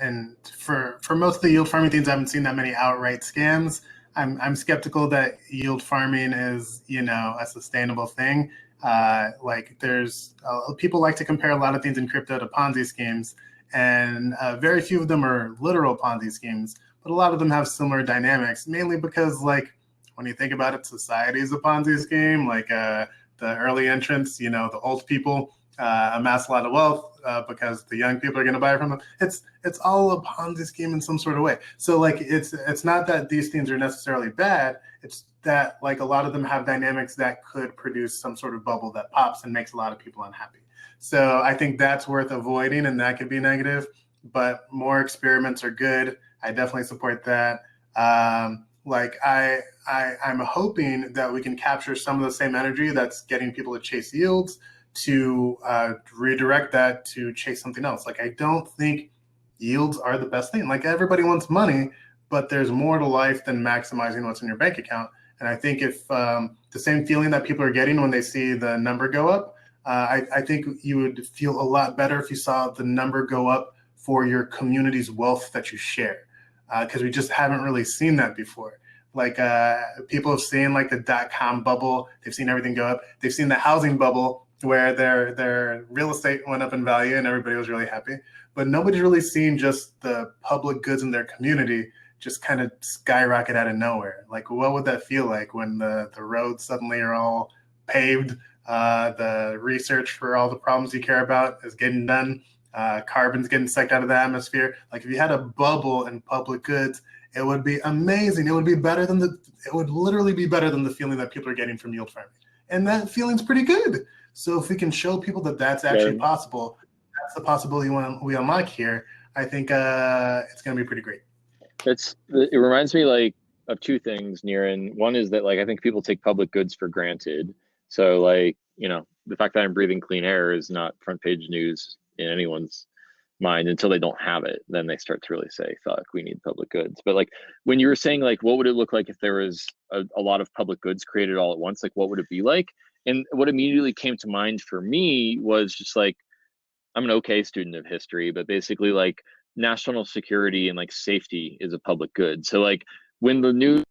And for most of the yield farming things, I haven't seen that many outright scams. I'm skeptical that yield farming is, a sustainable thing. There's people like to compare a lot of things in crypto to Ponzi schemes, and very few of them are literal Ponzi schemes, but a lot of them have similar dynamics, mainly because when you think about it, society is a Ponzi scheme. The early entrants, the old people, amass a lot of wealth because the young people are going to buy from them. It's all a Ponzi scheme in some sort of way. So like it's not that these things are necessarily bad. It's that like a lot of them have dynamics that could produce some sort of bubble that pops and makes a lot of people unhappy. So I think that's worth avoiding, and that could be negative. But more experiments are good. I definitely support that. Like I'm hoping that we can capture some of the same energy that's getting people to chase yields to redirect that to chase something else. Like I don't think yields are the best thing. Like everybody wants money, but there's more to life than maximizing what's in your bank account. And I think if the same feeling that people are getting when they see the number go up, I think you would feel a lot better if you saw the number go up for your community's wealth that you share, because we just haven't really seen that before. Like people have seen like the .com bubble, they've seen everything go up. They've seen the housing bubble where their real estate went up in value and everybody was really happy. But nobody's really seen just the public goods in their community just kind of skyrocket out of nowhere. Like what would that feel like when the roads suddenly are all paved? The research for all the problems you care about is getting done. Carbon's getting sucked out of the atmosphere. Like if you had a bubble in public goods, it would be amazing. It would be better than it would literally be better than the feeling that people are getting from yield farming. And that feeling's pretty good. So if we can show people that that's actually possible, that's the possibility we unlock here. I think it's going to be pretty great. It reminds me like of two things, Niran. One is that like I think people take public goods for granted. So like, you know, the fact that I'm breathing clean air is not front page news in anyone's mind until they don't have it. Then they start to really say, fuck, we need public goods. But like when you were saying like, what would it look like if there was a lot of public goods created all at once? Like, what would it be like? And what immediately came to mind for me was just like, I'm an okay student of history, but basically like national security and like safety is a public good. So like when the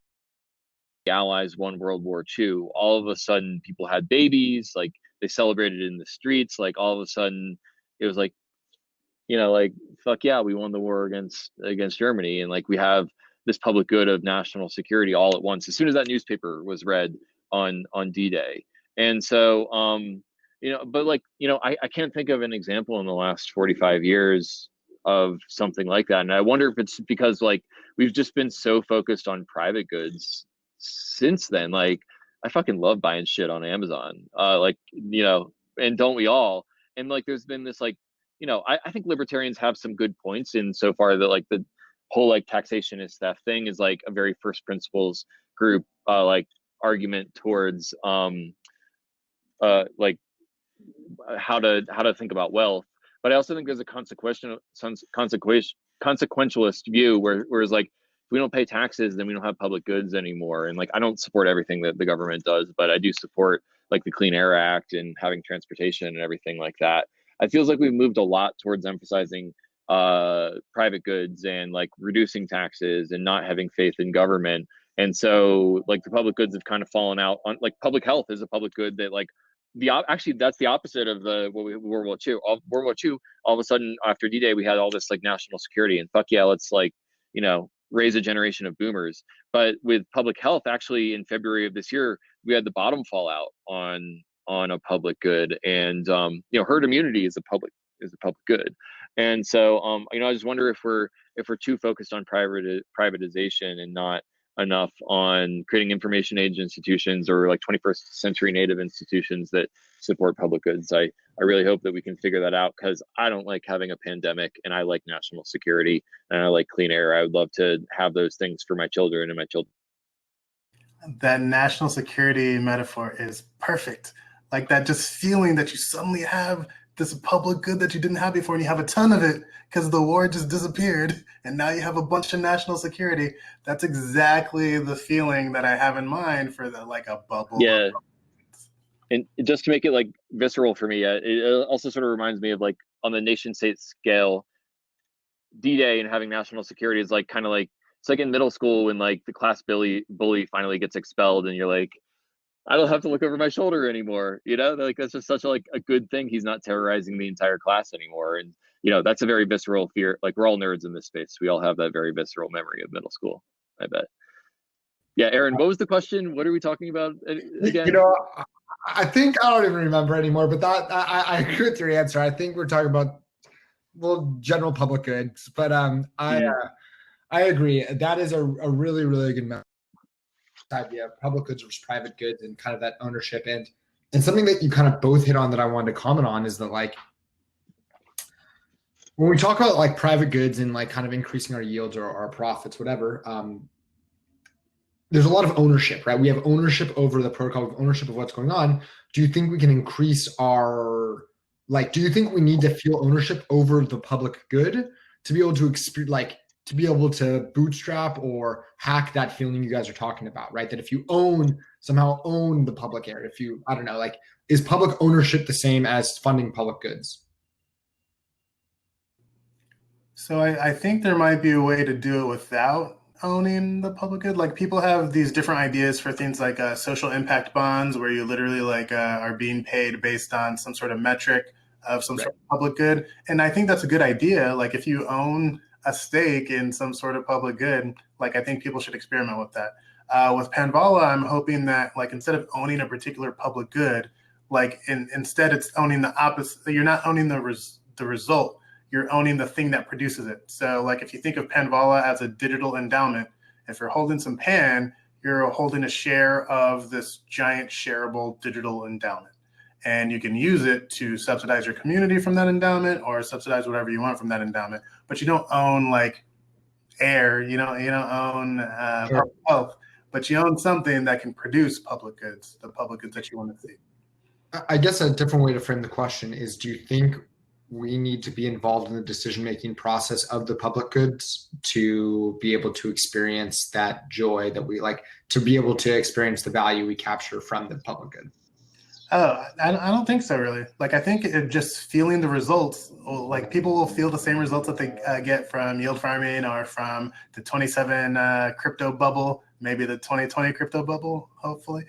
Allies won World War II, all of a sudden people had babies, like they celebrated in the streets, like all of a sudden it was like, you know, like fuck yeah, we won the war against Germany, and like we have this public good of national security all at once as soon as that newspaper was read on D-Day. And so you know, but like, you know, I can't think of an example in the last 45 years of something like that. And I wonder if it's because like we've just been so focused on private goods since then. Like I fucking love buying shit on Amazon. Like, you know, and don't we all? And like there's been this like, you know, I think libertarians have some good points in so far that like the whole like taxation is theft thing is like a very first principles group like argument towards like how to think about wealth. But I also think there's a consequentialist view where it's like if we don't pay taxes, then we don't have public goods anymore. And like I don't support everything that the government does, but I do support like the Clean Air Act and having transportation and everything like that. It feels like we've moved a lot towards emphasizing private goods and like reducing taxes and not having faith in government. And so like the public goods have kind of fallen out on like public health is a public good that like actually that's the opposite of the World War II. World War II, all of a sudden after D-Day, we had all this like national security and fuck yeah, let's like, you know, raise a generation of boomers. But with public health, actually in February of this year, we had the bottom fall out on a public good. And you know, herd immunity is a public good. And so you know, I just wonder if we're too focused on privatization and not enough on creating information age institutions or like 21st century native institutions that support public goods. I really hope that we can figure that out, because I don't like having a pandemic and I like national security and I like clean air. I would love to have those things for my children and my children. That national security metaphor is perfect. Like that just feeling that you suddenly have this public good that you didn't have before, and you have a ton of it because the war just disappeared, and now you have a bunch of national security. That's exactly the feeling that I have in mind for the like a bubble. Yeah, and just to make it like visceral for me, it also sort of reminds me of like on the nation state scale, D-Day and having national security is like kind of like it's like in middle school when like the class bully finally gets expelled, and you're like, I don't have to look over my shoulder anymore. You know, like that's just such a good thing. He's not terrorizing the entire class anymore. And, you know, that's a very visceral fear. Like we're all nerds in this space. We all have that very visceral memory of middle school, I bet. Yeah. Aaron, what was the question? What are we talking about again? You know, I think I don't even remember anymore, but that I agree with your answer. I think we're talking about, well, general public goods, but I agree. That is a really, really good idea of public goods versus private goods and kind of that ownership. And something that you kind of both hit on that I wanted to comment on is that, like, when we talk about like private goods and like kind of increasing our yields or our profits, whatever, there's a lot of ownership, right? We have ownership over the protocol, we have ownership of what's going on. Do you think we can increase our, like, do you think we need to feel ownership over the public good to be able to experience, like, to be able to bootstrap or hack that feeling you guys are talking about, right? That if you somehow own the public area, if you, I don't know, like, is public ownership the same as funding public goods? So I think there might be a way to do it without owning the public good. Like, people have these different ideas for things like social impact bonds, where you literally like are being paid based on some sort of metric of some sort of public good. And I think that's a good idea. Like, if you own a stake in some sort of public good, like, I think people should experiment with that. With Panvala, I'm hoping that, like, instead of owning a particular public good, like instead it's owning the opposite. You're not owning the result, you're owning the thing that produces it. So, like, if you think of Panvala as a digital endowment, if you're holding some Pan, you're holding a share of this giant shareable digital endowment. And you can use it to subsidize your community from that endowment, or subsidize whatever you want from that endowment. But you don't own like air, you don't own public health, but you own something that can produce public goods, the public goods that you want to see. I guess a different way to frame the question is, do you think we need to be involved in the decision-making process of the public goods to be able to experience that joy that we like, to be able to experience the value we capture from the public good? Oh, I don't think so, really. Like, I think just feeling the results, like, people will feel the same results that they get from yield farming or from the 27 crypto bubble, maybe the 2020 crypto bubble, hopefully.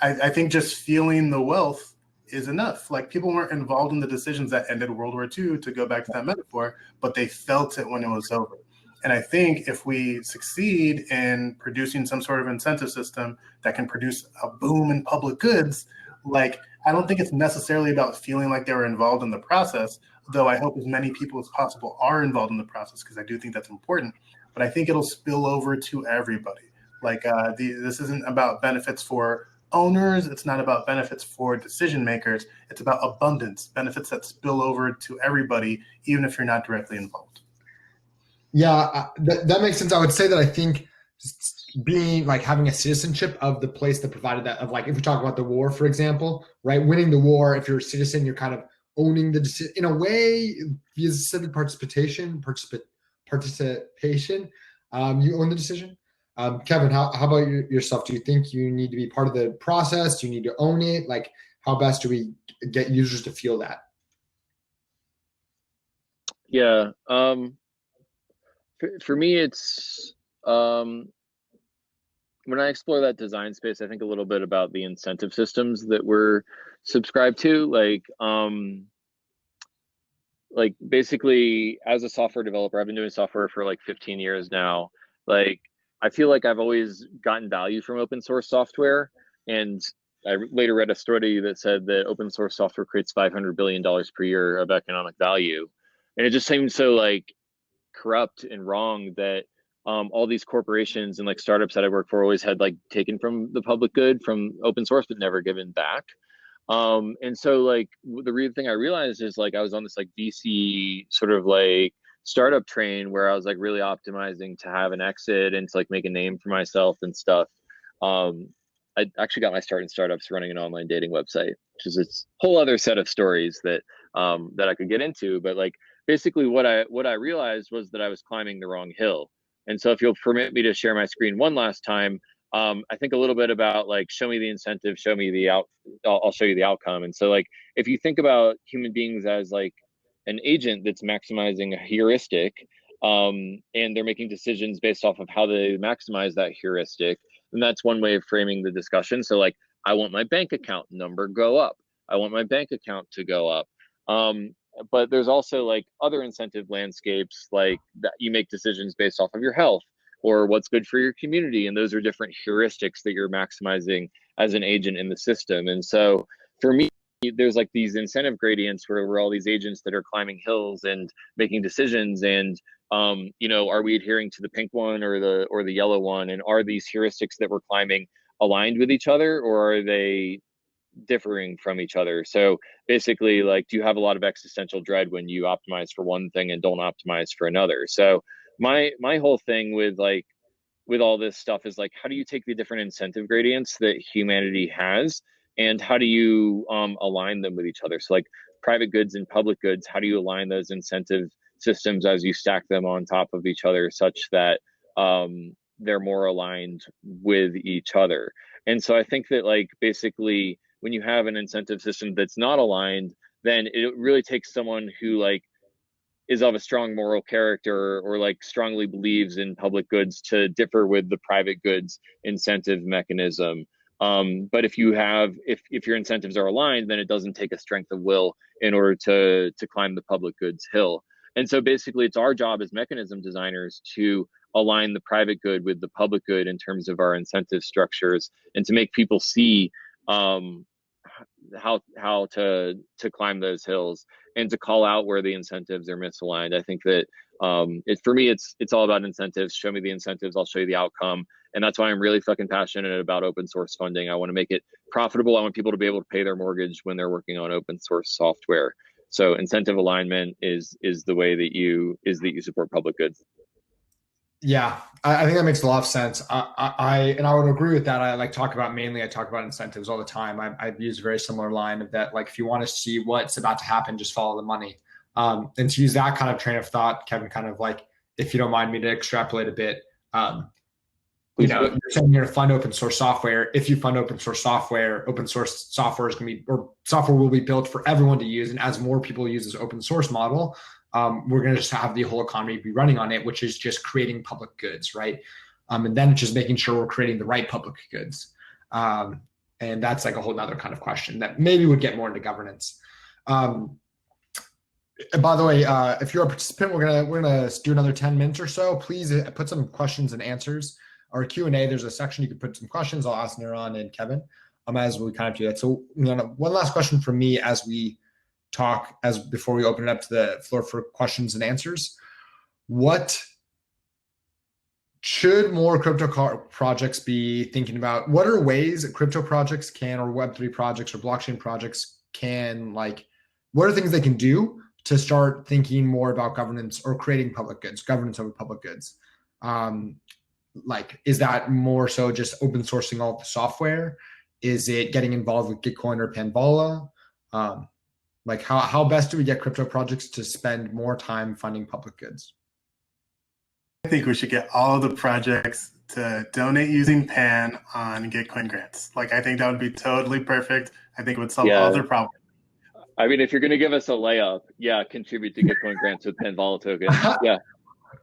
I think just feeling the wealth is enough. Like, people weren't involved in the decisions that ended World War II, to go back to that metaphor, but they felt it when it was over. And I think if we succeed in producing some sort of incentive system that can produce a boom in public goods, like, I don't think it's necessarily about feeling like they were involved in the process, though I hope as many people as possible are involved in the process, because I do think that's important. But I think it'll spill over to everybody. Like, this isn't about benefits for owners. It's not about benefits for decision makers. It's about abundance, benefits that spill over to everybody, even if you're not directly involved. Yeah, that makes sense. I would say that I think being like having a citizenship of the place that provided that, of like, if we talk about the war, for example, right? Winning the war, if you're a citizen, you're kind of owning the decision in a way via civic participation. You own the decision. Kevin, how about yourself? Do you think you need to be part of the process? Do you need to own it? Like, how best do we get users to feel that? Yeah. For me, it's when I explore that design space, I think a little bit about the incentive systems that we're subscribed to. Like basically, as a software developer, I've been doing software for like 15 years now. Like, I feel like I've always gotten value from open source software. And I later read a study that said that open source software creates $500 billion per year of economic value. And it just seems so like corrupt and wrong that all these corporations and like startups that I work for always had like taken from the public good from open source, but never given back. And so like the real thing I realized is like I was on this like VC sort of like startup train where I was like really optimizing to have an exit and to like make a name for myself and stuff. I actually got my start in startups running an online dating website, which is a whole other set of stories that that I could get into. But like basically what I realized was that I was climbing the wrong hill. And so if you'll permit me to share my screen one last time, I think a little bit about like, show me the incentive, show me the I'll show you the outcome. And so like, if you think about human beings as like an agent that's maximizing a heuristic, and they're making decisions based off of how they maximize that heuristic, then that's one way of framing the discussion. So like, I want my bank account number go up. I want my bank account to go up. But there's also like other incentive landscapes, like that you make decisions based off of your health or what's good for your community. And those are different heuristics that you're maximizing as an agent in the system. And so for me, there's like these incentive gradients where we're all these agents that are climbing hills and making decisions, and you know, are we adhering to the pink one or the yellow one, and are these heuristics that we're climbing aligned with each other, or are they differing from each other? So basically, like, do you have a lot of existential dread when you optimize for one thing and don't optimize for another? So my whole thing with all this stuff is like, how do you take the different incentive gradients that humanity has, and how do you align them with each other? So like private goods and public goods, how do you align those incentive systems as you stack them on top of each other such that they're more aligned with each other? And so I think that, like, basically when you have an incentive system that's not aligned, then it really takes someone who like is of a strong moral character or like strongly believes in public goods to differ with the private goods incentive mechanism. But if your incentives are aligned, then it doesn't take a strength of will in order to climb the public goods hill. And so basically it's our job as mechanism designers to align the private good with the public good in terms of our incentive structures, and to make people see how to climb those hills, and to call out where the incentives are misaligned. I think that for me, it's all about incentives. Show me the incentives, I'll show you the outcome. And that's why I'm really fucking passionate about open source funding. I want to make it profitable. I want people to be able to pay their mortgage when they're working on open source software. So incentive alignment is the way that you support public goods. Yeah, I think that makes a lot of sense. I would agree with that. I talk about incentives all the time. I use a very similar line of that, like, if you want to see what's about to happen, just follow the money. And to use that kind of train of thought, Kevin, kind of like, if you don't mind me to extrapolate a bit, you're saying you're going to fund open source software. If you fund open source software is going to be, or software will be built for everyone to use. And as more people use this open source model, we're going to just have the whole economy be running on it, which is just creating public goods, right? And then just making sure we're creating the right public goods. And that's like a whole nother kind of question that maybe would get more into governance. By the way, if you're a participant, we're gonna do another 10 minutes or so. Please put some questions and answers. Our Q&A, there's a section you can put some questions. I'll ask Niran and Kevin as we kind of do that. So one last question from me as we talk, before we open it up to the floor for questions and answers. What should more crypto projects be thinking about? What are ways that crypto projects can, or Web3 projects or blockchain projects can, like, what are things they can do to start thinking more about governance or creating public goods, governance over public goods? Like, is that more so just open sourcing all the software? Is it getting involved with Gitcoin or Panvala? Like, how best do we get crypto projects to spend more time funding public goods? I think we should get all of the projects to donate using Pan on Gitcoin grants. Like, I think that would be totally perfect. I think it would solve all their problems. I mean, if you're going to give us a layup, contribute to Gitcoin grants with Panvala tokens. Yeah.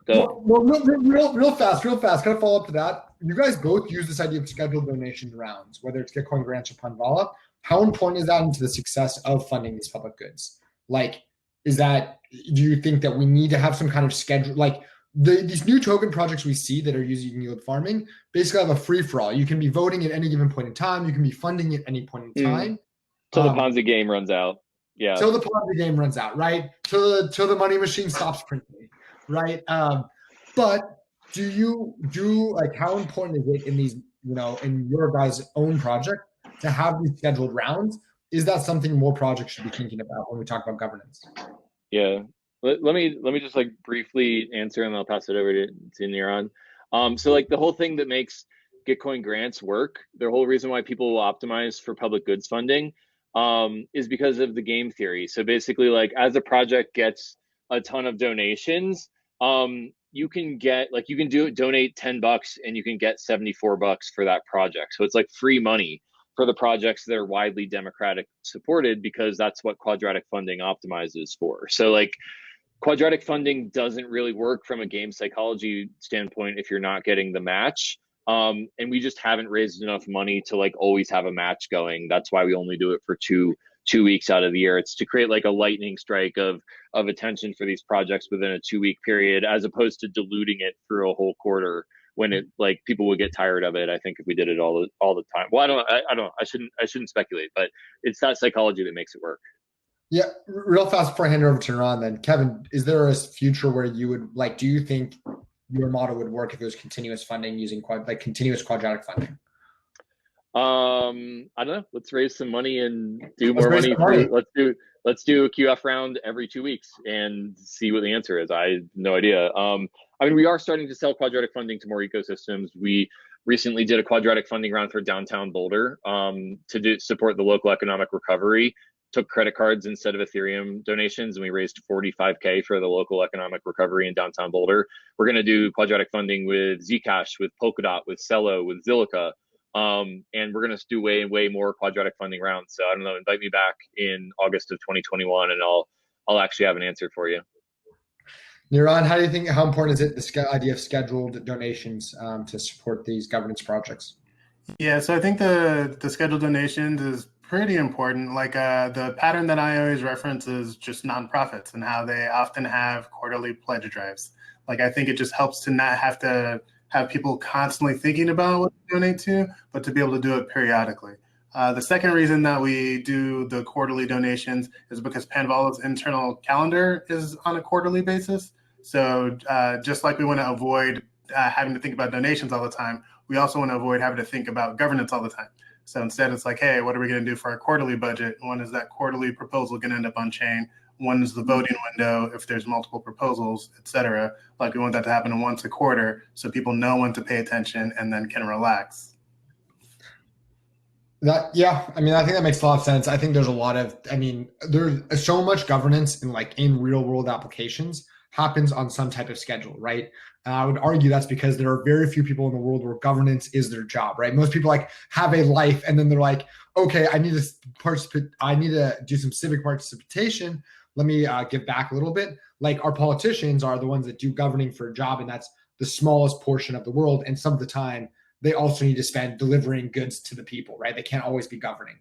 Well, real fast, kind of follow up to that. You guys both use this idea of scheduled donation rounds, whether it's Gitcoin grants or Panvala. How important is that into the success of funding these public goods? Like, do you think that we need to have some kind of schedule? Like, these new token projects we see that are using yield farming basically have a free-for-all. You can be voting at any given point in time. You can be funding at any point in time. So the Ponzi game runs out. Yeah. So the Ponzi game runs out, right? Till the money machine stops printing, right? But how important is it in these, in your guys' own project to have these scheduled rounds? Is that something more projects should be thinking about when we talk about governance? Yeah. Let me just like briefly answer, and I'll pass it over to Niran. So like the whole thing that makes Gitcoin grants work, the whole reason why people will optimize for public goods funding is because of the game theory. So basically, like, as a project gets a ton of donations, you can donate $10 and you can get $74 for that project. So it's like free money for the projects that are widely democratic supported, because that's what Quadratic Funding optimizes for. So like, Quadratic Funding doesn't really work from a game psychology standpoint if you're not getting the match. And we just haven't raised enough money to like always have a match going. That's why we only do it for two weeks out of the year. It's to create like a lightning strike of attention for these projects within a 2-week period, as opposed to diluting it through a whole quarter when it like people would get tired of it. I think if we did it all the time. Well, I shouldn't speculate, but it's that psychology that makes it work. Yeah, real fast before I hand it over to Niran, then Kevin, is there a future where you would like? Do you think your model would work if it was continuous funding using continuous quadratic funding? I don't know. Let's raise some money and do more money. Let's do a QF round every 2 weeks and see what the answer is. I have no idea. I mean, we are starting to sell quadratic funding to more ecosystems. We recently did a quadratic funding round for downtown Boulder to support the local economic recovery. Took credit cards instead of Ethereum donations, and we raised $45K for the local economic recovery in downtown Boulder. We're going to do quadratic funding with Zcash, with Polkadot, with Celo, with Zilliqa, and we're going to do way more quadratic funding rounds. So I don't know, invite me back in August of 2021, and I'll actually have an answer for you. Niran, how important is it, the idea of scheduled donations to support these governance projects? Yeah, so I think the scheduled donations is pretty important. Like the pattern that I always reference is just nonprofits and how they often have quarterly pledge drives. Like I think it just helps to not have to have people constantly thinking about what to donate to, but to be able to do it periodically. The second reason that we do the quarterly donations is because Panvala's internal calendar is on a quarterly basis. So just like we want to avoid having to think about donations all the time, we also want to avoid having to think about governance all the time. So instead, it's like, hey, what are we going to do for our quarterly budget? When is that quarterly proposal going to end up on chain? When is the voting window if there's multiple proposals, et cetera? Like we want that to happen once a quarter so people know when to pay attention and then can relax. Yeah, I mean, I think that makes a lot of sense. I think there's a lot of, I mean, there's so much governance in real world applications happens on some type of schedule, right? I would argue that's because there are very few people in the world where governance is their job, right? Most people have a life and then they're like, okay, I need to participate. I need to do some civic participation. Let me give back a little bit. Like our politicians are the ones that do governing for a job, and that's the smallest portion of the world. And some of the time they also need to spend delivering goods to the people, right? They can't always be governing.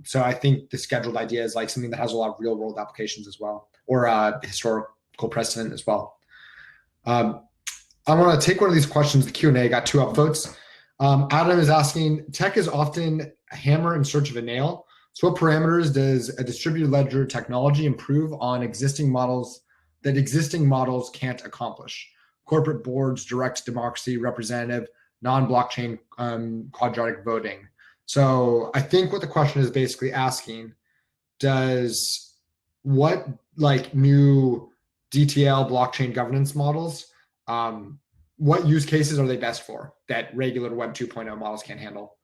So I think the scheduled idea is something that has a lot of real world applications as well, or historical precedent as well. I want to take one of these questions, the Q&A, got 2 upvotes. Adam is asking, tech is often a hammer in search of a nail. So what parameters does a distributed ledger technology improve on existing models that existing models can't accomplish? Corporate boards, direct democracy, representative, non-blockchain quadratic voting. So I think what the question is basically asking, does what new DTL blockchain governance models, what use cases are they best for that regular Web 2.0 models can't handle?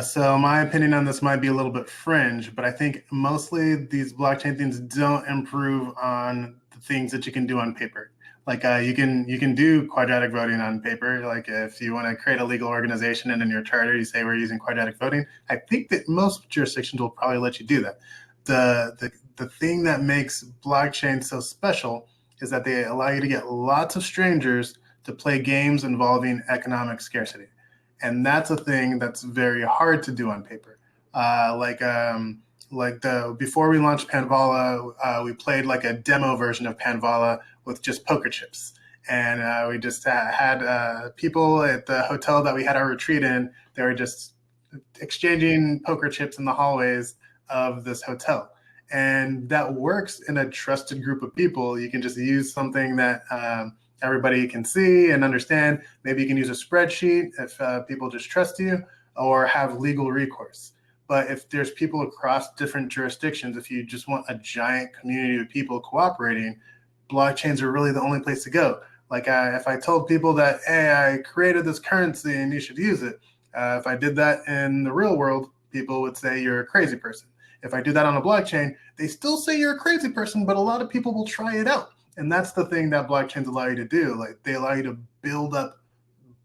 So my opinion on this might be a little bit fringe, but I think mostly these blockchain things don't improve on the things that you can do on paper. You can do quadratic voting on paper. Like if you want to create a legal organization and in your charter you say we're using quadratic voting, I think that most jurisdictions will probably let you do that. The thing that makes blockchain so special is that they allow you to get lots of strangers to play games involving economic scarcity. And that's a thing that's very hard to do on paper. Before we launched Panvala, we played a demo version of Panvala with just poker chips. And we just had people at the hotel that we had our retreat in, they were just exchanging poker chips in the hallways of this hotel. And that works in a trusted group of people. You can just use something that everybody can see and understand. Maybe you can use a spreadsheet if people just trust you, or have legal recourse. But if there's people across different jurisdictions, if you just want a giant community of people cooperating, blockchains are really the only place to go. If I told people that, hey, I created this currency and you should use it, if I did that in the real world, people would say you're a crazy person. If I do that on a blockchain, they still say you're a crazy person, but a lot of people will try it out. And that's the thing that blockchains allow you to do. They allow you to build up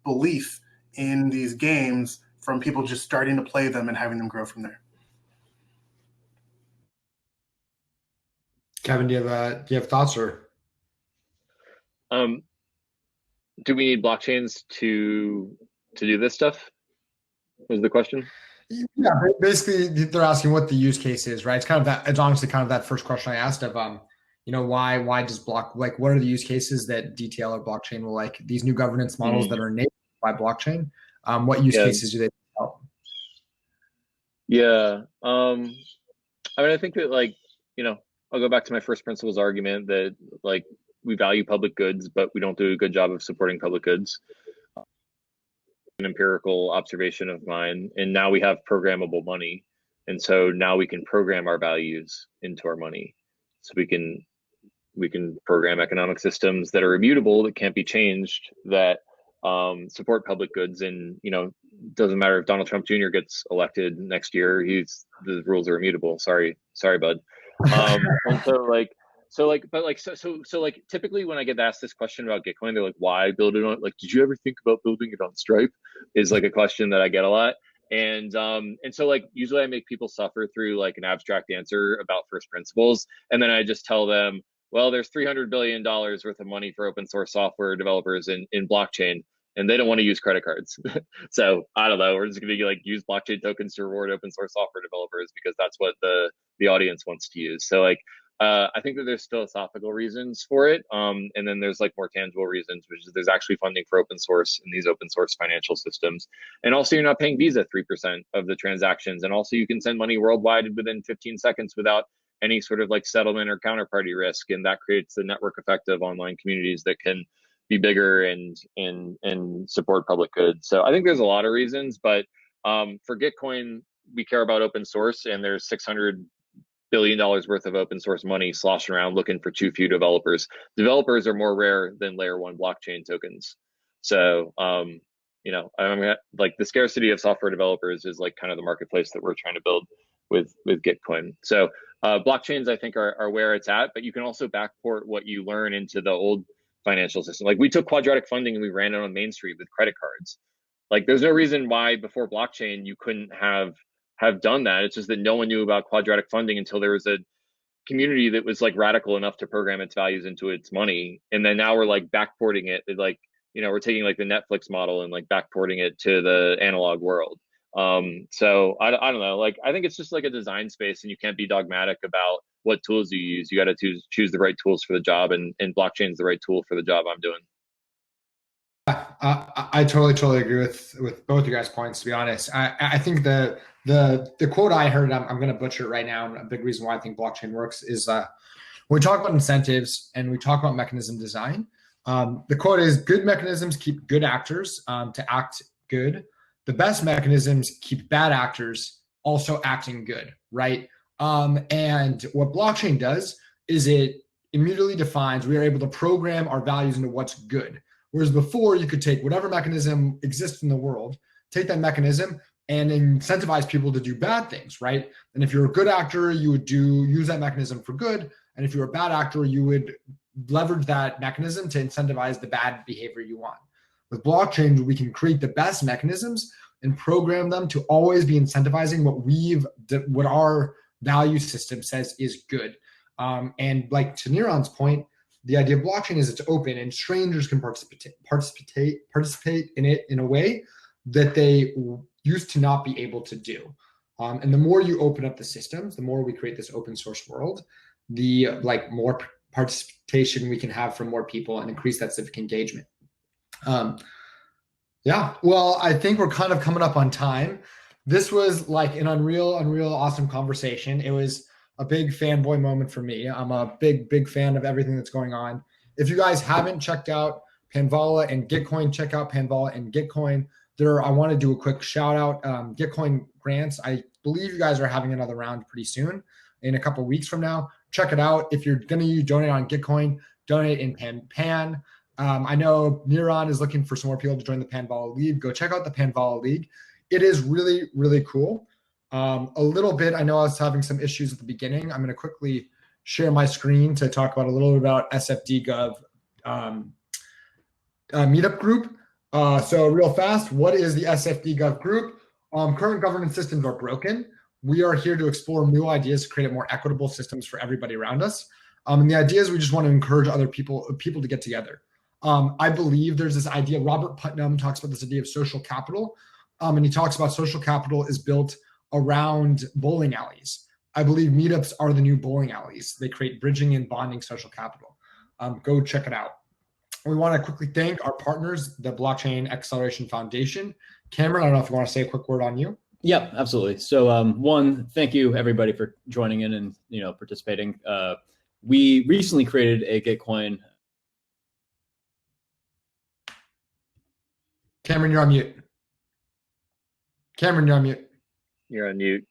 belief in these games from people just starting to play them and having them grow from there. Kevin, do you have thoughts or? Do we need blockchains to do this stuff? Was the question? Yeah, basically they're asking what the use case is, right? It's honestly kind of that first question I asked of, why does what are the use cases that detail a blockchain will like these new governance models that are enabled by blockchain? What use cases do they help? Yeah. I mean, I think that I'll go back to my first principles argument that we value public goods, but we don't do a good job of supporting public goods. An empirical observation of mine, and now we have programmable money, and so now we can program our values into our money, so we can program economic systems that are immutable, that can't be changed, that support public goods. And doesn't matter if Donald Trump Jr. gets elected next year, the rules are immutable. Sorry bud. And so typically when I get asked this question about Gitcoin, they're like, why build it on, did you ever think about building it on Stripe, is a question that I get a lot. And so usually I make people suffer through an abstract answer about first principles, and then I just tell them, well, there's $300 billion worth of money for open source software developers in blockchain, and they don't want to use credit cards. So I don't know, we're just going to use blockchain tokens to reward open source software developers because that's what the audience wants to use. So I think that there's philosophical reasons for it. And then there's more tangible reasons, which is there's actually funding for open source in these open source financial systems. And also you're not paying Visa 3% of the transactions. And also you can send money worldwide within 15 seconds without any sort of settlement or counterparty risk. And that creates the network effect of online communities that can be bigger and support public goods. So I think there's a lot of reasons, but for Gitcoin, we care about open source, and there's $600 billion worth of open source money sloshing around looking for too few developers. Developers are more rare than layer one blockchain tokens. So, the scarcity of software developers is kind of the marketplace that we're trying to build with Gitcoin. So blockchains, I think, are where it's at, but you can also backport what you learn into the old financial system. We took Quadratic Funding and we ran it on Main Street with credit cards. There's no reason why before blockchain you couldn't have done that. It's just that no one knew about Quadratic Funding until there was a community that was radical enough to program its values into its money. And then now we're backporting it. We're taking the Netflix model and backporting it to the analog world. So I don't know, I think it's just a design space, and you can't be dogmatic about what tools you use. You got to choose the right tools for the job, and blockchain is the right tool for the job I'm doing. I totally agree with both you guys' points, to be honest. I think the quote I heard, I'm going to butcher it right now, and a big reason why I think blockchain works is when we talk about incentives and we talk about mechanism design, the quote is, good mechanisms keep good actors to act good. The best mechanisms keep bad actors also acting good, right? And what blockchain does is it immediately defines, we are able to program our values into what's good. Whereas before, you could take whatever mechanism exists in the world, take that mechanism and incentivize people to do bad things, right? And if you're a good actor, you would use that mechanism for good. And if you're a bad actor, you would leverage that mechanism to incentivize the bad behavior you want. With blockchain, we can create the best mechanisms and program them to always be incentivizing what our value system says is good. And to Niran's point, the idea of blockchain is it's open and strangers can participate in it in a way that they used to not be able to do. And the more you open up the systems, the more we create this open source world, the more participation we can have from more people and increase that civic engagement. Yeah, well, I think we're kind of coming up on time. This was an unreal awesome conversation. It was a big fanboy moment for me. I'm a big fan of everything that's going on. If you guys haven't checked out Panvala and Gitcoin, check out Panvala and Gitcoin. I want to do a quick shout out. Gitcoin grants, I believe you guys are having another round pretty soon, in a couple of weeks from now. Check it out. If you're going to donate on Gitcoin, donate in Pan. I know Niran is looking for some more people to join the Panvala League. Go check out the Panvala League. It is really, really cool. A little bit, I know I was having some issues at the beginning. I'm going to quickly share my screen to talk about a little bit about Sfd Gov Meetup Group. So real fast, what is the Sfd Gov Group? Current governance systems are broken. We are here to explore new ideas to create more equitable systems for everybody around us. And the idea is we just want to encourage other people to get together. I believe there's this idea, Robert Putnam talks about this idea of social capital. And he talks about social capital is built around bowling alleys. I believe meetups are the new bowling alleys. They create bridging and bonding social capital. Go check it out. We want to quickly thank our partners, the Blockchain Acceleration Foundation. Cameron, I don't know if you want to say a quick word on you. Yep, absolutely. So one, thank you everybody for joining in and participating. We recently created a Gitcoin. Cameron, you're on mute. Cameron, you're on mute. You're on mute.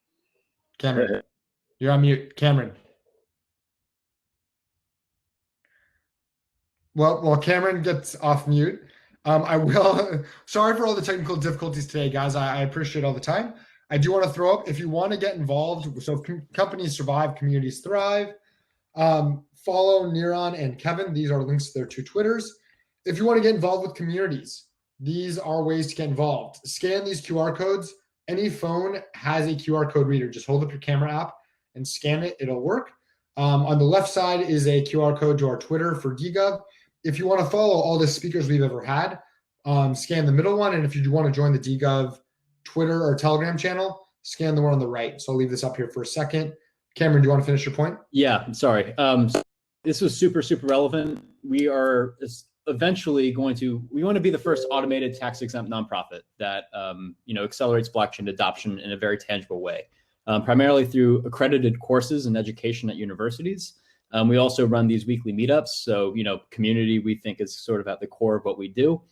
Cameron, you're on mute. Cameron. Well, while Cameron gets off mute, I will. Sorry for all the technical difficulties today, guys. I appreciate all the time. I do want to throw up, if you want to get involved, so companies survive, communities thrive. Follow Niran and Kevin. These are links to their 2 Twitters. If you want to get involved with communities, these are ways to get involved. Scan these QR codes. Any phone has a QR code reader. Just hold up your camera app and scan it. It'll work. On the left side is a QR code to our Twitter for DGov. If you want to follow all the speakers we've ever had, scan the middle one. And if you want to join the DGov Twitter or Telegram channel, scan the one on the right. So I'll leave this up here for a second. Cameron, do you want to finish your point? Yeah, I'm sorry. This was super, super relevant. We are eventually we want to be the first automated tax-exempt nonprofit that accelerates blockchain adoption in a very tangible way, primarily through accredited courses and education at universities. We also run these weekly meetups. So, community, we think, is sort of at the core of what we do.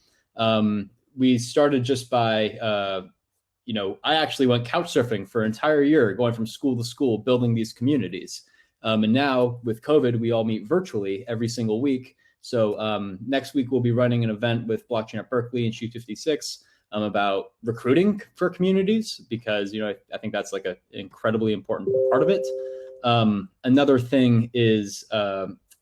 We started just by, I actually went couch surfing for an entire year, going from school to school, building these communities. And now with COVID, we all meet virtually every single week. So next week, we'll be running an event with Blockchain at Berkeley and Sheet 56 about recruiting for communities, because, I think that's like an incredibly important part of it. Another thing is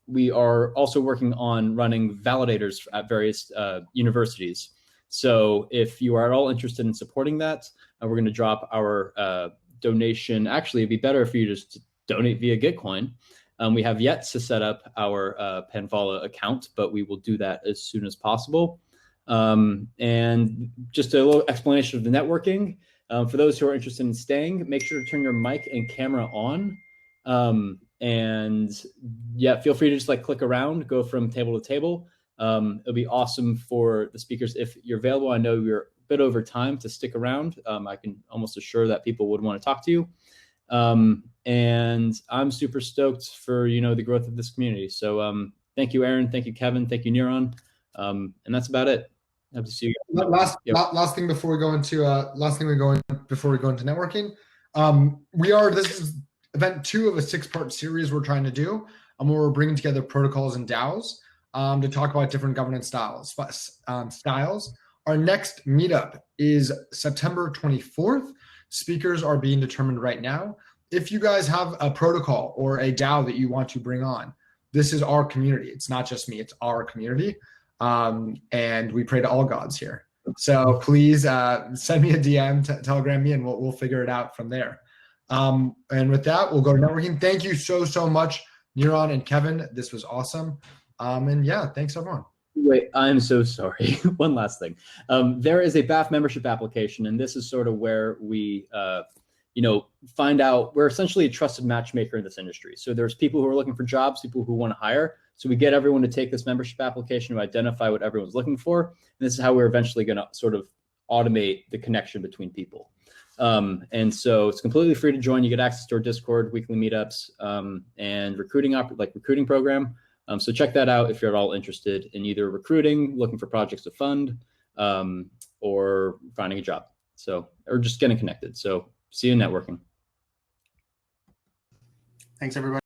we are also working on running validators at various universities. So if you are at all interested in supporting that, we're going to drop our donation. Actually, it'd be better if you just donate via Gitcoin. We have yet to set up our Panvala account, but we will do that as soon as possible. And just a little explanation of the networking. For those who are interested in staying, make sure to turn your mic and camera on. And yeah, feel free to just click around, go from table to table. It'll be awesome for the speakers. If you're available, I know you're a bit over time to stick around. I can almost assure that people would want to talk to you. And I'm super stoked for, the growth of this community. So thank you, Aaron. Thank you, Kevin. Thank you, Niran. And that's about it. Hope to see you guys. Last thing before we go into networking. This is event 2 of a 6-part series we're trying to do, where we're bringing together protocols and DAOs to talk about different governance styles. Our next meetup is September 24th. Speakers are being determined right now. If you guys have a protocol or a DAO that you want to bring on, this is our community. It's not just me, it's our community. And we pray to all gods here. So please send me a DM, telegram me, and we'll figure it out from there. And with that, we'll go to networking. Thank you so much, Niran and Kevin. This was awesome. And yeah, thanks everyone. Wait, I'm so sorry. One last thing. There is a BAF membership application, and this is sort of where we, find out we're essentially a trusted matchmaker in this industry. So there's people who are looking for jobs, people who want to hire. So we get everyone to take this membership application to identify what everyone's looking for. And this is how we're eventually going to sort of automate the connection between people. And so it's completely free to join. You get access to our Discord, weekly meetups, and recruiting program. So check that out if you're at all interested in either recruiting, looking for projects to fund, or finding a job. Or just getting connected. So see you in networking. Thanks, everybody.